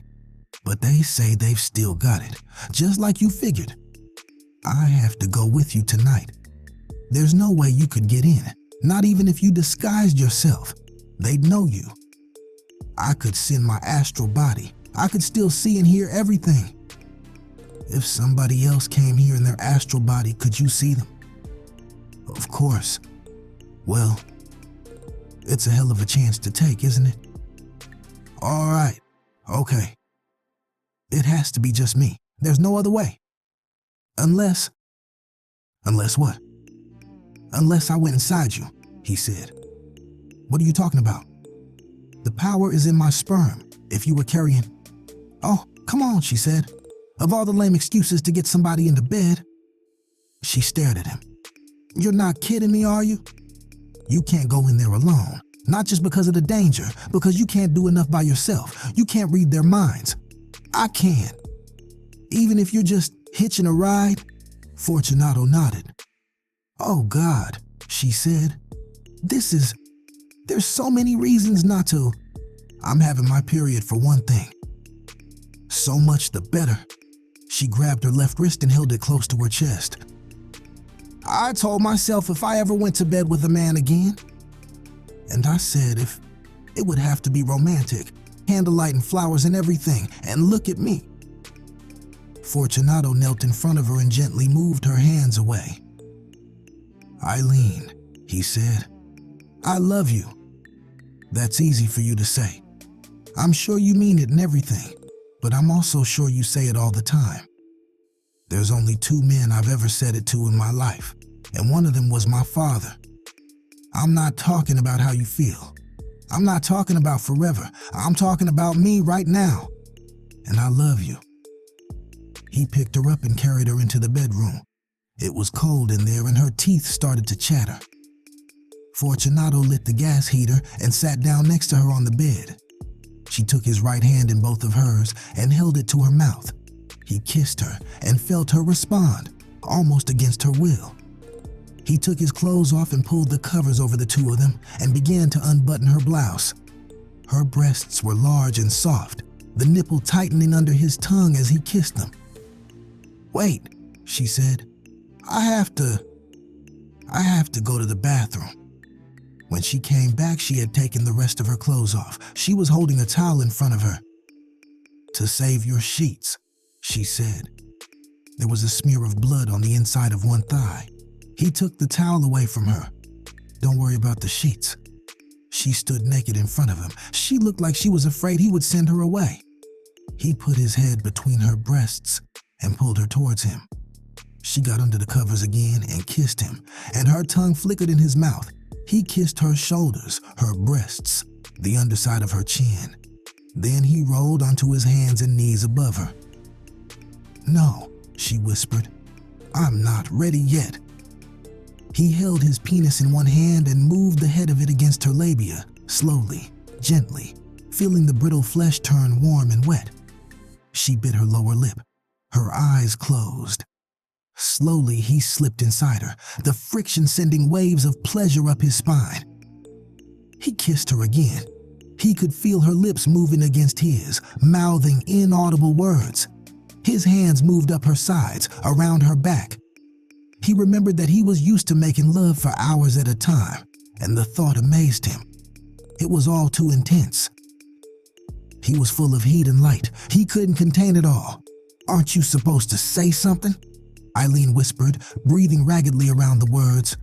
But they say they've still got it, just like you figured. I have to go with you tonight. There's no way you could get in, not even if you disguised yourself. They'd know you. I could send my astral body. I could still see and hear everything. If somebody else came here in their astral body, could you see them?" "Of course." "Well, it's a hell of a chance to take, isn't it?" "All right. Okay. It has to be just me. There's no other way. Unless..." "Unless what?" "Unless I went inside you," he said. "What are you talking about?" "The power is in my sperm, if you were carrying..." "Oh, come on," she said. "Of all the lame excuses to get somebody into bed..." She stared at him. "You're not kidding me, are you? You can't go in there alone. Not just because of the danger, because you can't do enough by yourself. You can't read their minds. I can. Even if you're just hitching a ride? Fortunato nodded. Oh God, she said. There's so many reasons not to. I'm having my period for one thing. So much the better. She grabbed her left wrist and held it close to her chest. I told myself if I ever went to bed with a man again, and I said if it would have to be romantic, candlelight and flowers and everything, and look at me. Fortunato knelt in front of her and gently moved her hands away. Eileen, he said, I love you. That's easy for you to say. I'm sure you mean it and everything, but I'm also sure you say it all the time. There's only 2 men I've ever said it to in my life, and one of them was my father. I'm not talking about how you feel. I'm not talking about forever. I'm talking about me right now. And I love you. He picked her up and carried her into the bedroom. It was cold in there and her teeth started to chatter. Fortunato lit the gas heater and sat down next to her on the bed. She took his right hand in both of hers and held it to her mouth. He kissed her and felt her respond, almost against her will. He took his clothes off and pulled the covers over the 2 of them and began to unbutton her blouse. Her breasts were large and soft, the nipple tightening under his tongue as he kissed them. Wait, she said, I have to go to the bathroom. When she came back, she had taken the rest of her clothes off. She was holding a towel in front of her. To save your sheets, she said. There was a smear of blood on the inside of one thigh. He took the towel away from her. Don't worry about the sheets. She stood naked in front of him. She looked like she was afraid he would send her away. He put his head between her breasts and pulled her towards him. She got under the covers again and kissed him, and her tongue flickered in his mouth. He kissed her shoulders, her breasts, the underside of her chin. Then he rolled onto his hands and knees above her. No, she whispered. I'm not ready yet. He held his penis in one hand and moved the head of it against her labia, slowly, gently, feeling the brittle flesh turn warm and wet. She bit her lower lip. Her eyes closed. Slowly, he slipped inside her, the friction sending waves of pleasure up his spine. He kissed her again. He could feel her lips moving against his, mouthing inaudible words. His hands moved up her sides, around her back. He remembered that he was used to making love for hours at a time, and the thought amazed him. It was all too intense. He was full of heat and light. He couldn't contain it all. Aren't you supposed to say something? Eileen whispered, breathing raggedly around the words.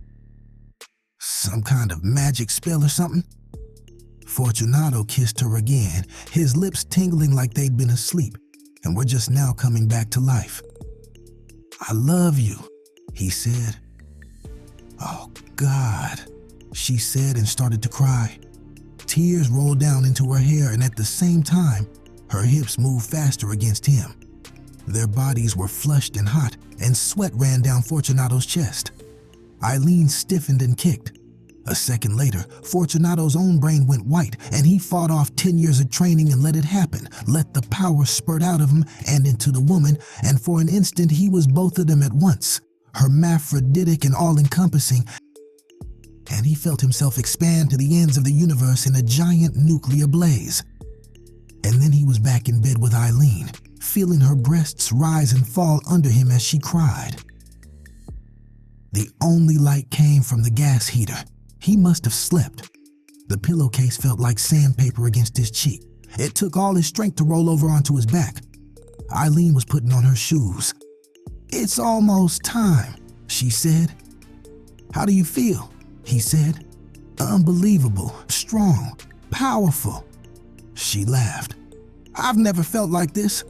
Some kind of magic spell or something? Fortunato kissed her again, his lips tingling like they'd been asleep and were just now coming back to life. I love you, he said. Oh, God, she said and started to cry. Tears rolled down into her hair, and at the same time, her hips moved faster against him. Their bodies were flushed and hot, and sweat ran down Fortunato's chest. Eileen stiffened and kicked. A second later, Fortunato's own brain went white, and he fought off 10 years of training and let it happen, let the power spurt out of him and into the woman, and for an instant he was both of them at once, hermaphroditic and all-encompassing, and he felt himself expand to the ends of the universe in a giant nuclear blaze. And then he was back in bed with Eileen, feeling her breasts rise and fall under him as she cried. The only light came from the gas heater. He must have slept. The pillowcase felt like sandpaper against his cheek. It took all his strength to roll over onto his back. Eileen was putting on her shoes. It's almost time, she said. How do you feel? He said. Unbelievable, strong, powerful. She laughed. I've never felt like this.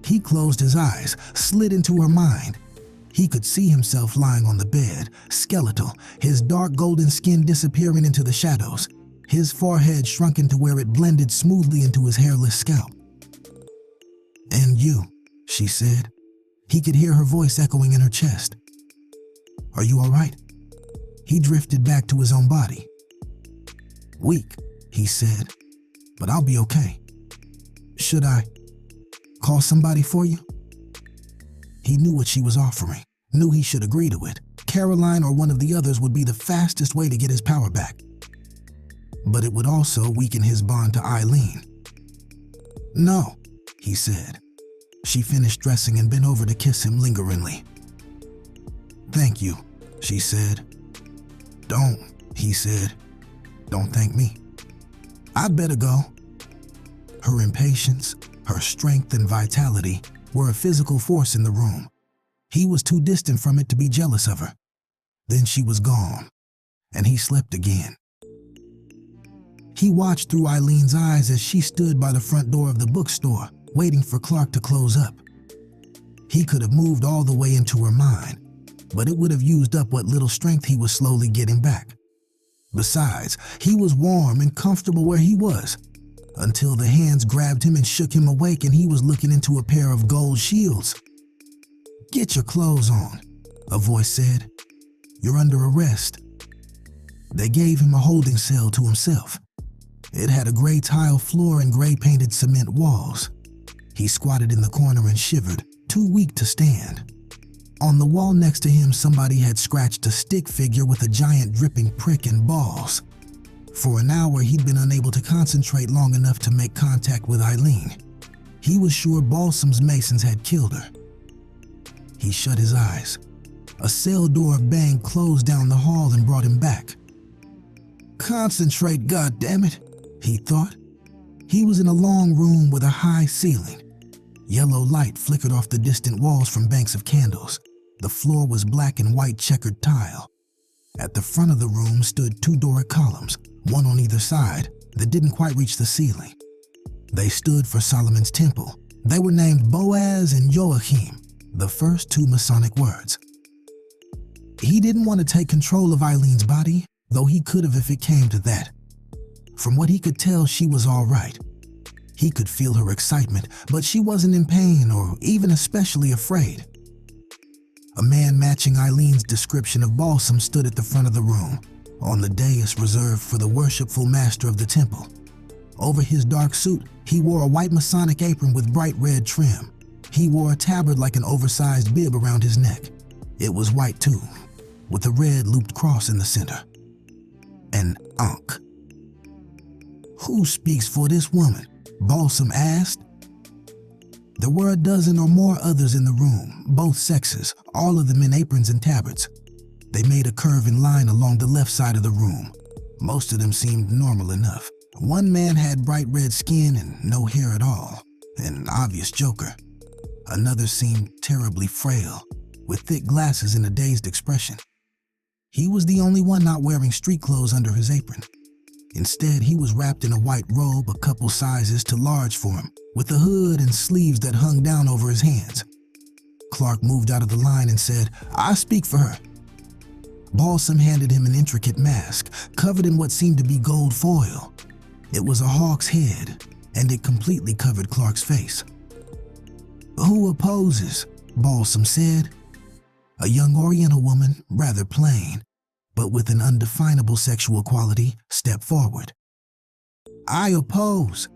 He closed his eyes, slid into her mind. He could see himself lying on the bed, skeletal, his dark golden skin disappearing into the shadows, his forehead shrunken to where it blended smoothly into his hairless scalp. And you, she said. He could hear her voice echoing in her chest. Are you all right? He drifted back to his own body. Weak, he said, but I'll be okay. Should I call somebody for you? He knew what she was offering, knew he should agree to it. Caroline or one of the others would be the fastest way to get his power back. But it would also weaken his bond to Eileen. No, he said. She finished dressing and bent over to kiss him lingeringly. Thank you, she said. Don't, he said. Don't thank me. I'd better go. Her impatience, her strength and vitality were a physical force in the room. He was too distant from it to be jealous of her. Then she was gone, and he slept again. He watched through Eileen's eyes as she stood by the front door of the bookstore, waiting for Clark to close up. He could have moved all the way into her mind, but it would have used up what little strength he was slowly getting back. Besides, he was warm and comfortable where he was, until the hands grabbed him and shook him awake and he was looking into a pair of gold shields. Get your clothes on, a voice said. You're under arrest. They gave him a holding cell to himself. It had a gray tile floor and gray painted cement walls. He squatted in the corner and shivered, too weak to stand. On the wall next to him, somebody had scratched a stick figure with a giant dripping prick and balls. For an hour, he'd been unable to concentrate long enough to make contact with Eileen. He was sure Balsam's Masons had killed her. He shut his eyes. A cell door bang closed down the hall and brought him back. Concentrate, goddammit, he thought. He was in a long room with a high ceiling. Yellow light flickered off the distant walls from banks of candles. The floor was black and white checkered tile. At the front of the room stood two Doric columns, one on either side, that didn't quite reach the ceiling. They stood for Solomon's temple. They were named Boaz and Joachim, the first two Masonic words. He didn't want to take control of Eileen's body, though he could have if it came to that. From what he could tell, she was all right. He could feel her excitement, but she wasn't in pain or even especially afraid. A man matching Eileen's description of Balsam stood at the front of the room, on the dais reserved for the worshipful master of the temple. Over his dark suit, he wore a white Masonic apron with bright red trim. He wore a tabard like an oversized bib around his neck. It was white too, with a red looped cross in the center. An Ankh. Who speaks for this woman? Balsam asked. There were a dozen or more others in the room, both sexes, all of them in aprons and tabards. They made a curving line along the left side of the room. Most of them seemed normal enough. One man had bright red skin and no hair at all, an obvious joker. Another seemed terribly frail, with thick glasses and a dazed expression. He was the only one not wearing street clothes under his apron. Instead, he was wrapped in a white robe a couple sizes too large for him, with a hood and sleeves that hung down over his hands. Clark moved out of the line and said, "I speak for her." Balsam handed him an intricate mask, covered in what seemed to be gold foil. It was a hawk's head, and it completely covered Clark's face. "Who opposes?" Balsam said. A young Oriental woman, rather plain, but with an undefinable sexual quality, stepped forward. "I oppose."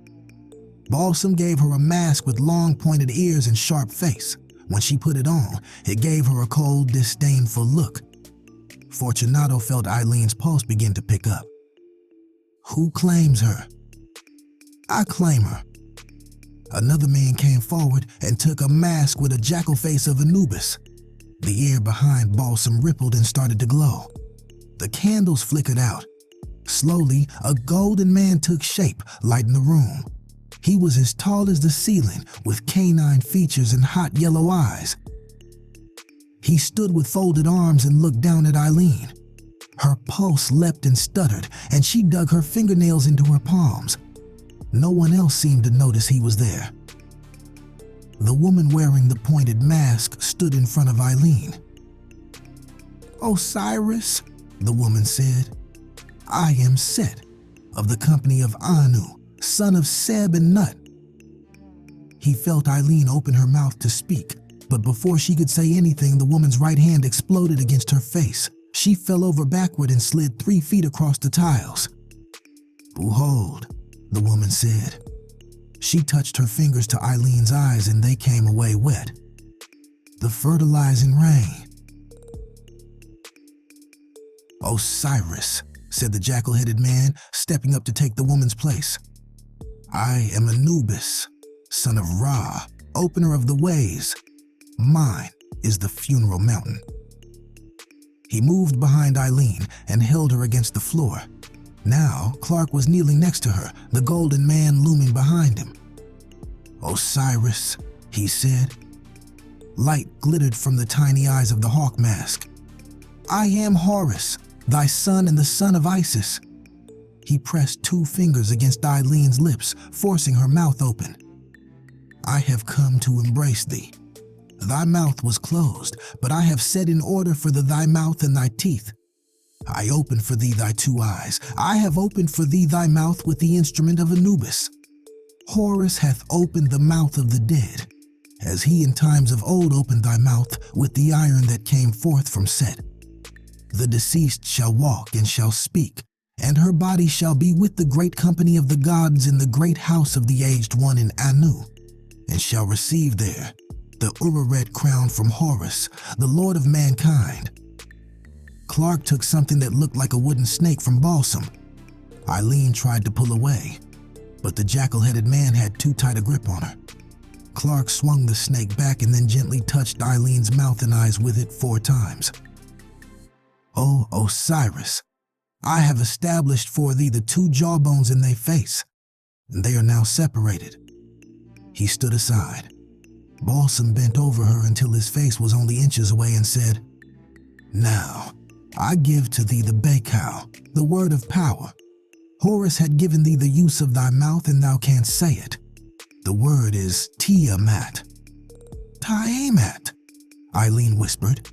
Balsam gave her a mask with long pointed ears and sharp face. When she put it on, it gave her a cold, disdainful look. Fortunato felt Eileen's pulse begin to pick up. "Who claims her?" "I claim her." Another man came forward and took a mask with a jackal face of Anubis. The air behind Balsam rippled and started to glow. The candles flickered out. Slowly, a golden man took shape, lighting the room. He was as tall as the ceiling, with canine features and hot yellow eyes. He stood with folded arms and looked down at Eileen. Her pulse leapt and stuttered, and she dug her fingernails into her palms. No one else seemed to notice he was there. The woman wearing the pointed mask stood in front of Eileen. "Osiris," the woman said, "I am Set, of the company of Anu, son of Seb and Nut." He felt Eileen open her mouth to speak, but before she could say anything, the woman's right hand exploded against her face. She fell over backward and slid 3 feet across the tiles. "Behold," the woman said. She touched her fingers to Eileen's eyes and they came away wet. "The fertilizing rain." "Osiris," said the jackal-headed man, stepping up to take the woman's place. "I am Anubis, son of Ra, opener of the ways. Mine is the funeral mountain." He moved behind Eileen and held her against the floor. Now, Clark was kneeling next to her, the golden man looming behind him. "Osiris," he said. Light glittered from the tiny eyes of the hawk mask. "I am Horus, thy son and the son of Isis." He pressed 2 fingers against Eileen's lips, forcing her mouth open. "I have come to embrace thee. Thy mouth was closed, but I have set in order for thy mouth and thy teeth. I opened for thee thy 2 eyes. I have opened for thee thy mouth with the instrument of Anubis. Horus hath opened the mouth of the dead, as he in times of old opened thy mouth with the iron that came forth from Set. The deceased shall walk and shall speak, and her body shall be with the great company of the gods in the great house of the aged one in Anu, and shall receive there the Uraret crown from Horus, the Lord of mankind." Clark took something that looked like a wooden snake from Balsam. Eileen tried to pull away, but the jackal-headed man had too tight a grip on her. Clark swung the snake back and then gently touched Eileen's mouth and eyes with it 4 times. "O Osiris, I have established for thee the 2 jawbones in thy face, and they are now separated." He stood aside. Balsam bent over her until his face was only inches away and said, "Now, I give to thee the Bekau, the word of power. Horus had given thee the use of thy mouth and thou canst say it. The word is Tiamat." "Tiamat," Eileen whispered.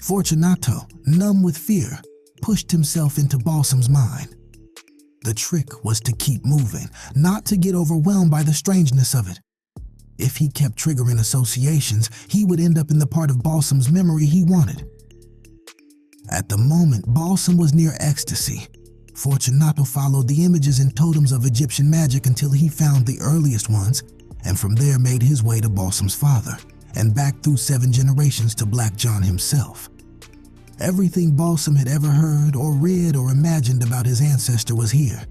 Fortunato, numb with fear, pushed himself into Balsam's mind. The trick was to keep moving, not to get overwhelmed by the strangeness of it. If he kept triggering associations, he would end up in the part of Balsam's memory he wanted. At the moment, Balsam was near ecstasy. Fortunato followed the images and totems of Egyptian magic until he found the earliest ones, and from there made his way to Balsam's father, and back through 7 generations to Black John himself. Everything Balsam had ever heard or read or imagined about his ancestor was here.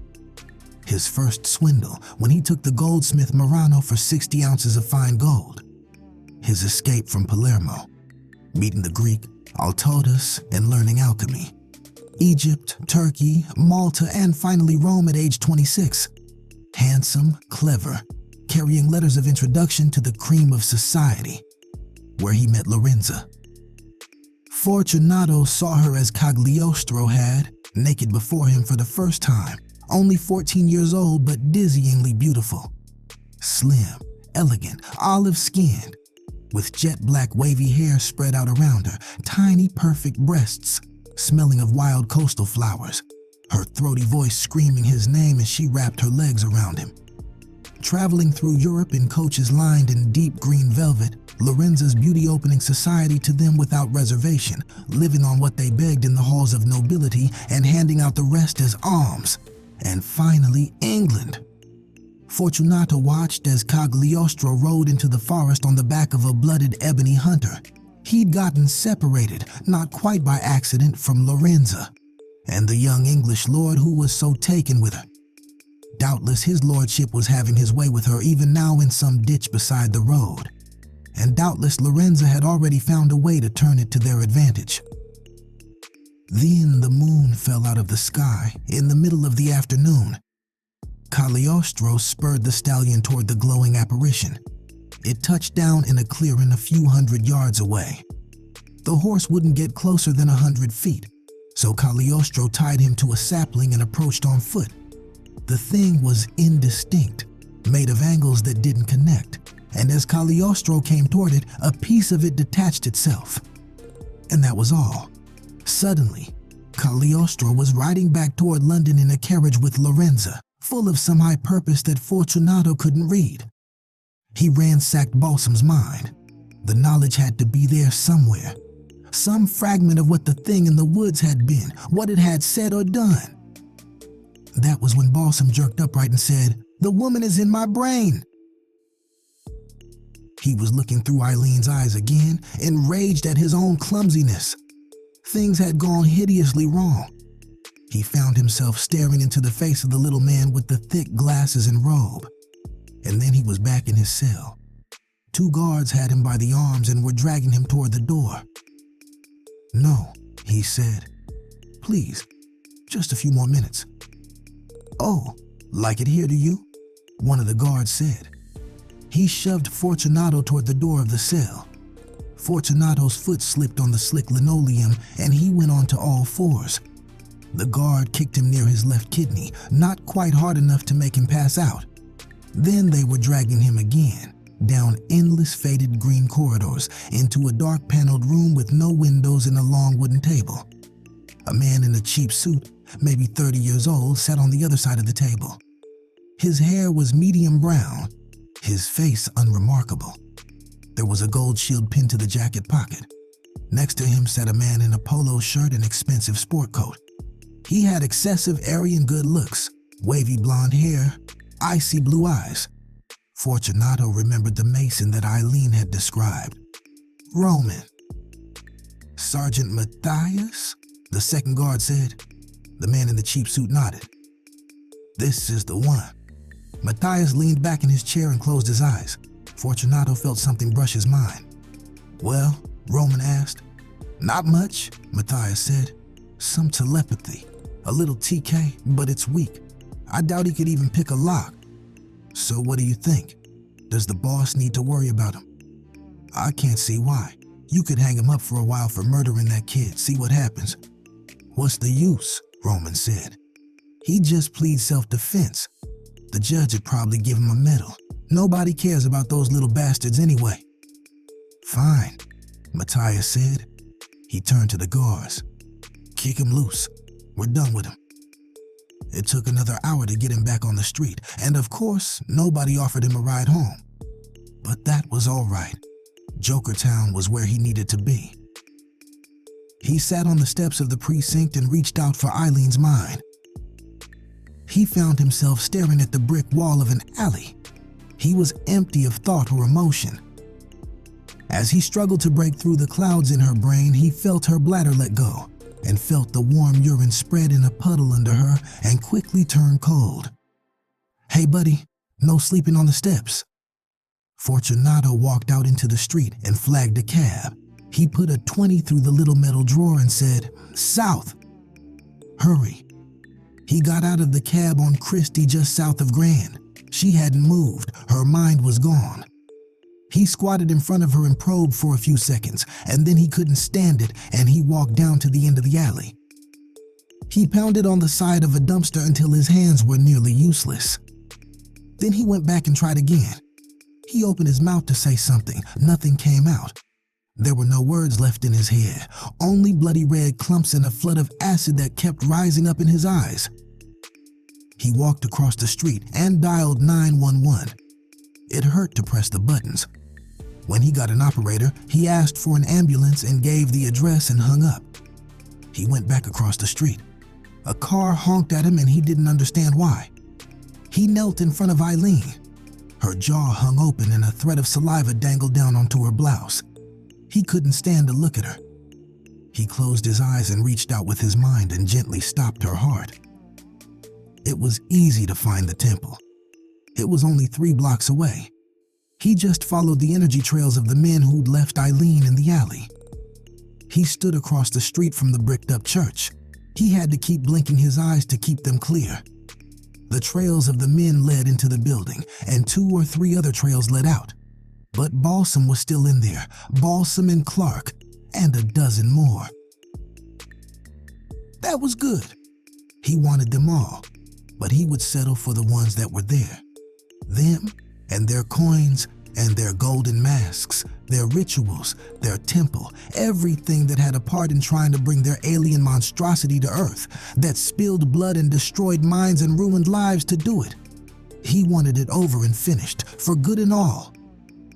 His first swindle, when he took the goldsmith Murano for 60 ounces of fine gold. His escape from Palermo, meeting the Greek, Altotas, and learning alchemy. Egypt, Turkey, Malta, and finally Rome at age 26. Handsome, clever, carrying letters of introduction to the cream of society, where he met Lorenza. Fortunato saw her as Cagliostro had, naked before him for the first time. Only 14 years old, but dizzyingly beautiful. Slim, elegant, olive-skinned, with jet black wavy hair spread out around her, tiny perfect breasts, smelling of wild coastal flowers, her throaty voice screaming his name as she wrapped her legs around him. Traveling through Europe in coaches lined in deep green velvet, Lorenza's beauty opening society to them without reservation, living on what they begged in the halls of nobility and handing out the rest as alms. And finally, England. Fortunato watched as Cagliostro rode into the forest on the back of a blooded ebony hunter. He'd gotten separated, not quite by accident, from Lorenza, and the young English lord who was so taken with her. Doubtless his lordship was having his way with her even now in some ditch beside the road, and doubtless Lorenza had already found a way to turn it to their advantage. Then the moon fell out of the sky in the middle of the afternoon. Cagliostro spurred the stallion toward the glowing apparition. It touched down in a clearing a few 100 yards away. The horse wouldn't get closer than 100 feet, so Cagliostro tied him to a sapling and approached on foot. The thing was indistinct, made of angles that didn't connect, and as Cagliostro came toward it, a piece of it detached itself. And that was all. Suddenly, Cagliostro was riding back toward London in a carriage with Lorenza, full of some high purpose that Fortunato couldn't read. He ransacked Balsam's mind. The knowledge had to be there somewhere. Some fragment of what the thing in the woods had been, what it had said or done. That was when Balsam jerked upright and said, "The woman is in my brain." He was looking through Eileen's eyes again, enraged at his own clumsiness. Things had gone hideously wrong. He found himself staring into the face of the little man with the thick glasses and robe. And then he was back in his cell. 2 guards had him by the arms and were dragging him toward the door. "No," he said. "Please, just a few more minutes." "Oh, like it here to you?" one of the guards said. He shoved Fortunato toward the door of the cell. Fortunato's foot slipped on the slick linoleum and he went onto all fours. The guard kicked him near his left kidney, not quite hard enough to make him pass out. Then they were dragging him again, down endless faded green corridors, into a dark paneled room with no windows and a long wooden table. A man in a cheap suit, maybe 30 years old, sat on the other side of the table. His hair was medium brown, his face unremarkable. There was a gold shield pinned to the jacket pocket. Next to him sat a man in a polo shirt and expensive sport coat. He had excessive Aryan good looks, wavy blonde hair, icy blue eyes. Fortunato remembered the Mason that Eileen had described. "Roman." "Sergeant Matthias?" the second guard said. The man in the cheap suit nodded. "This is the one." Matthias leaned back in his chair and closed his eyes. Fortunato felt something brush his mind. "Well?" Roman asked. "Not much," Matthias said. "Some telepathy. A little TK, but it's weak. I doubt he could even pick a lock." "So what do you think? Does the boss need to worry about him?" "I can't see why. You could hang him up for a while for murdering that kid, see what happens." "What's the use?" Roman said. "He'd just plead self-defense. The judge would probably give him a medal. Nobody cares about those little bastards anyway." "Fine," Matthias said. He turned to the guards. "Kick him loose. We're done with him." It took another hour to get him back on the street, and of course, nobody offered him a ride home. But that was all right. Jokertown was where he needed to be. He sat on the steps of the precinct and reached out for Eileen's mind. He found himself staring at the brick wall of an alley. He was empty of thought or emotion. As he struggled to break through the clouds in her brain, he felt her bladder let go and felt the warm urine spread in a puddle under her and quickly turn cold. "Hey buddy, no sleeping on the steps." Fortunato walked out into the street and flagged a cab. He put a 20 through the little metal drawer and said, "South." "Hurry." He got out of the cab on Christie just south of Grand. She hadn't moved, her mind was gone. He squatted in front of her and probed for a few seconds, and then he couldn't stand it and he walked down to the end of the alley. He pounded on the side of a dumpster until his hands were nearly useless. Then he went back and tried again. He opened his mouth to say something. Nothing came out. There were no words left in his head, only bloody red clumps and a flood of acid that kept rising up in his eyes. He walked across the street and dialed 911. It hurt to press the buttons. When he got an operator, he asked for an ambulance and gave the address and hung up. He went back across the street. A car honked at him and he didn't understand why. He knelt in front of Eileen. Her jaw hung open and a thread of saliva dangled down onto her blouse. He couldn't stand to look at her. He closed his eyes and reached out with his mind and gently stopped her heart. It was easy to find the temple. It was only 3 blocks away. He just followed the energy trails of the men who'd left Eileen in the alley. He stood across the street from the bricked-up church. He had to keep blinking his eyes to keep them clear. The trails of the men led into the building, and 2 or 3 other trails led out. But Balsam was still in there, Balsam and Clark, and a dozen more. That was good. He wanted them all, but he would settle for the ones that were there. Them and their coins and their golden masks, their rituals, their temple, everything that had a part in trying to bring their alien monstrosity to Earth, that spilled blood and destroyed minds and ruined lives to do it. He wanted it over and finished, for good and all.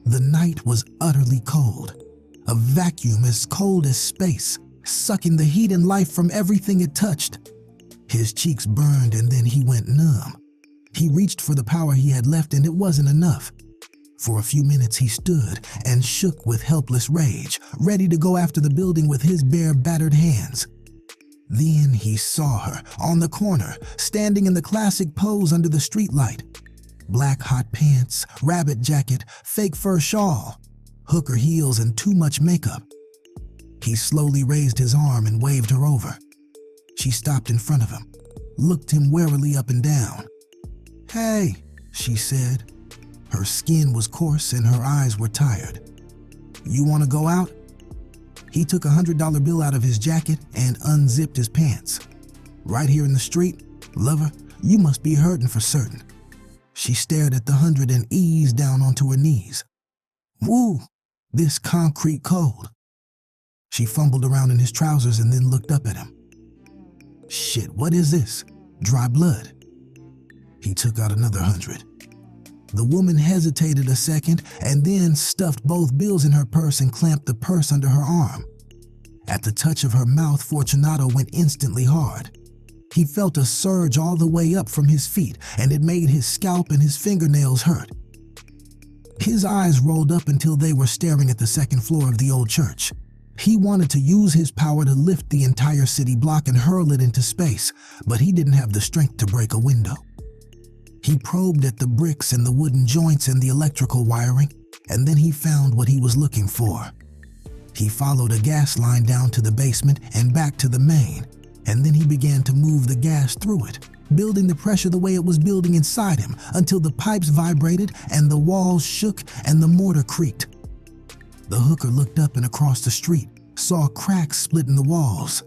The night was utterly cold, a vacuum as cold as space, sucking the heat and life from everything it touched. His cheeks burned and then he went numb. He reached for the power he had left and it wasn't enough. For a few minutes he stood and shook with helpless rage, ready to go after the building with his bare, battered hands. Then he saw her on the corner, standing in the classic pose under the streetlight. Black hot pants, rabbit jacket, fake fur shawl, hooker heels, and too much makeup. He slowly raised his arm and waved her over. She stopped in front of him, looked him warily up and down. "Hey," she said. Her skin was coarse and her eyes were tired. "You want to go out?" He took a $100 bill out of his jacket and unzipped his pants. "Right here in the street? Lover, you must be hurting for certain." She stared at the 100 and eased down onto her knees. "Woo, this concrete cold." She fumbled around in his trousers and then looked up at him. "Shit, what is this? Dry blood." He took out another 100. The woman hesitated a second and then stuffed both bills in her purse and clamped the purse under her arm. At the touch of her mouth, Fortunato went instantly hard. He felt a surge all the way up from his feet, and it made his scalp and his fingernails hurt. His eyes rolled up until they were staring at the second floor of the old church. He wanted to use his power to lift the entire city block and hurl it into space, but he didn't have the strength to break a window. He probed at the bricks and the wooden joints and the electrical wiring, and then he found what he was looking for. He followed a gas line down to the basement and back to the main, and then he began to move the gas through it, building the pressure the way it was building inside him until the pipes vibrated and the walls shook and the mortar creaked. The hooker looked up and across the street, saw cracks split in the walls.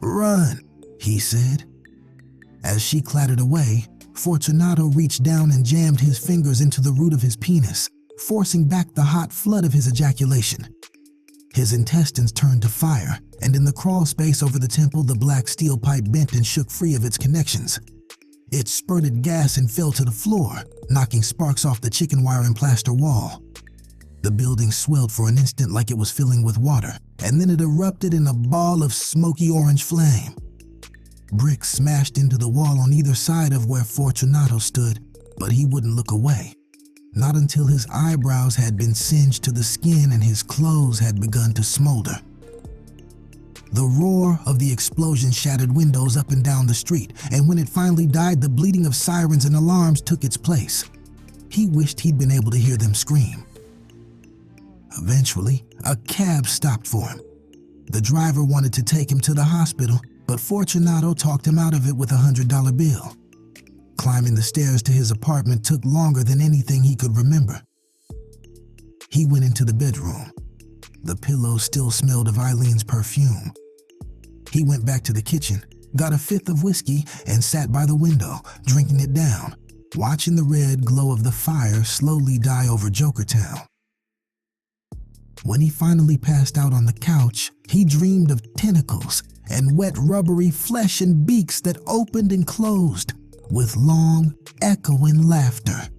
"Run," he said. As she clattered away, Fortunato reached down and jammed his fingers into the root of his penis, forcing back the hot flood of his ejaculation. His intestines turned to fire, and in the crawl space over the temple, the black steel pipe bent and shook free of its connections. It spurted gas and fell to the floor, knocking sparks off the chicken wire and plaster wall. The building swelled for an instant like it was filling with water, and then it erupted in a ball of smoky orange flame. Bricks smashed into the wall on either side of where Fortunato stood, but he wouldn't look away. Not until his eyebrows had been singed to the skin and his clothes had begun to smolder. The roar of the explosion shattered windows up and down the street, and when it finally died, the bleating of sirens and alarms took its place. He wished he'd been able to hear them scream. Eventually, a cab stopped for him. The driver wanted to take him to the hospital, but Fortunato talked him out of it with a $100 bill. Climbing the stairs to his apartment took longer than anything he could remember. He went into the bedroom. The pillows still smelled of Eileen's perfume. He went back to the kitchen, got a fifth of whiskey, and sat by the window, drinking it down, watching the red glow of the fire slowly die over Jokertown. When he finally passed out on the couch, he dreamed of tentacles and wet rubbery flesh and beaks that opened and closed with long, echoing laughter.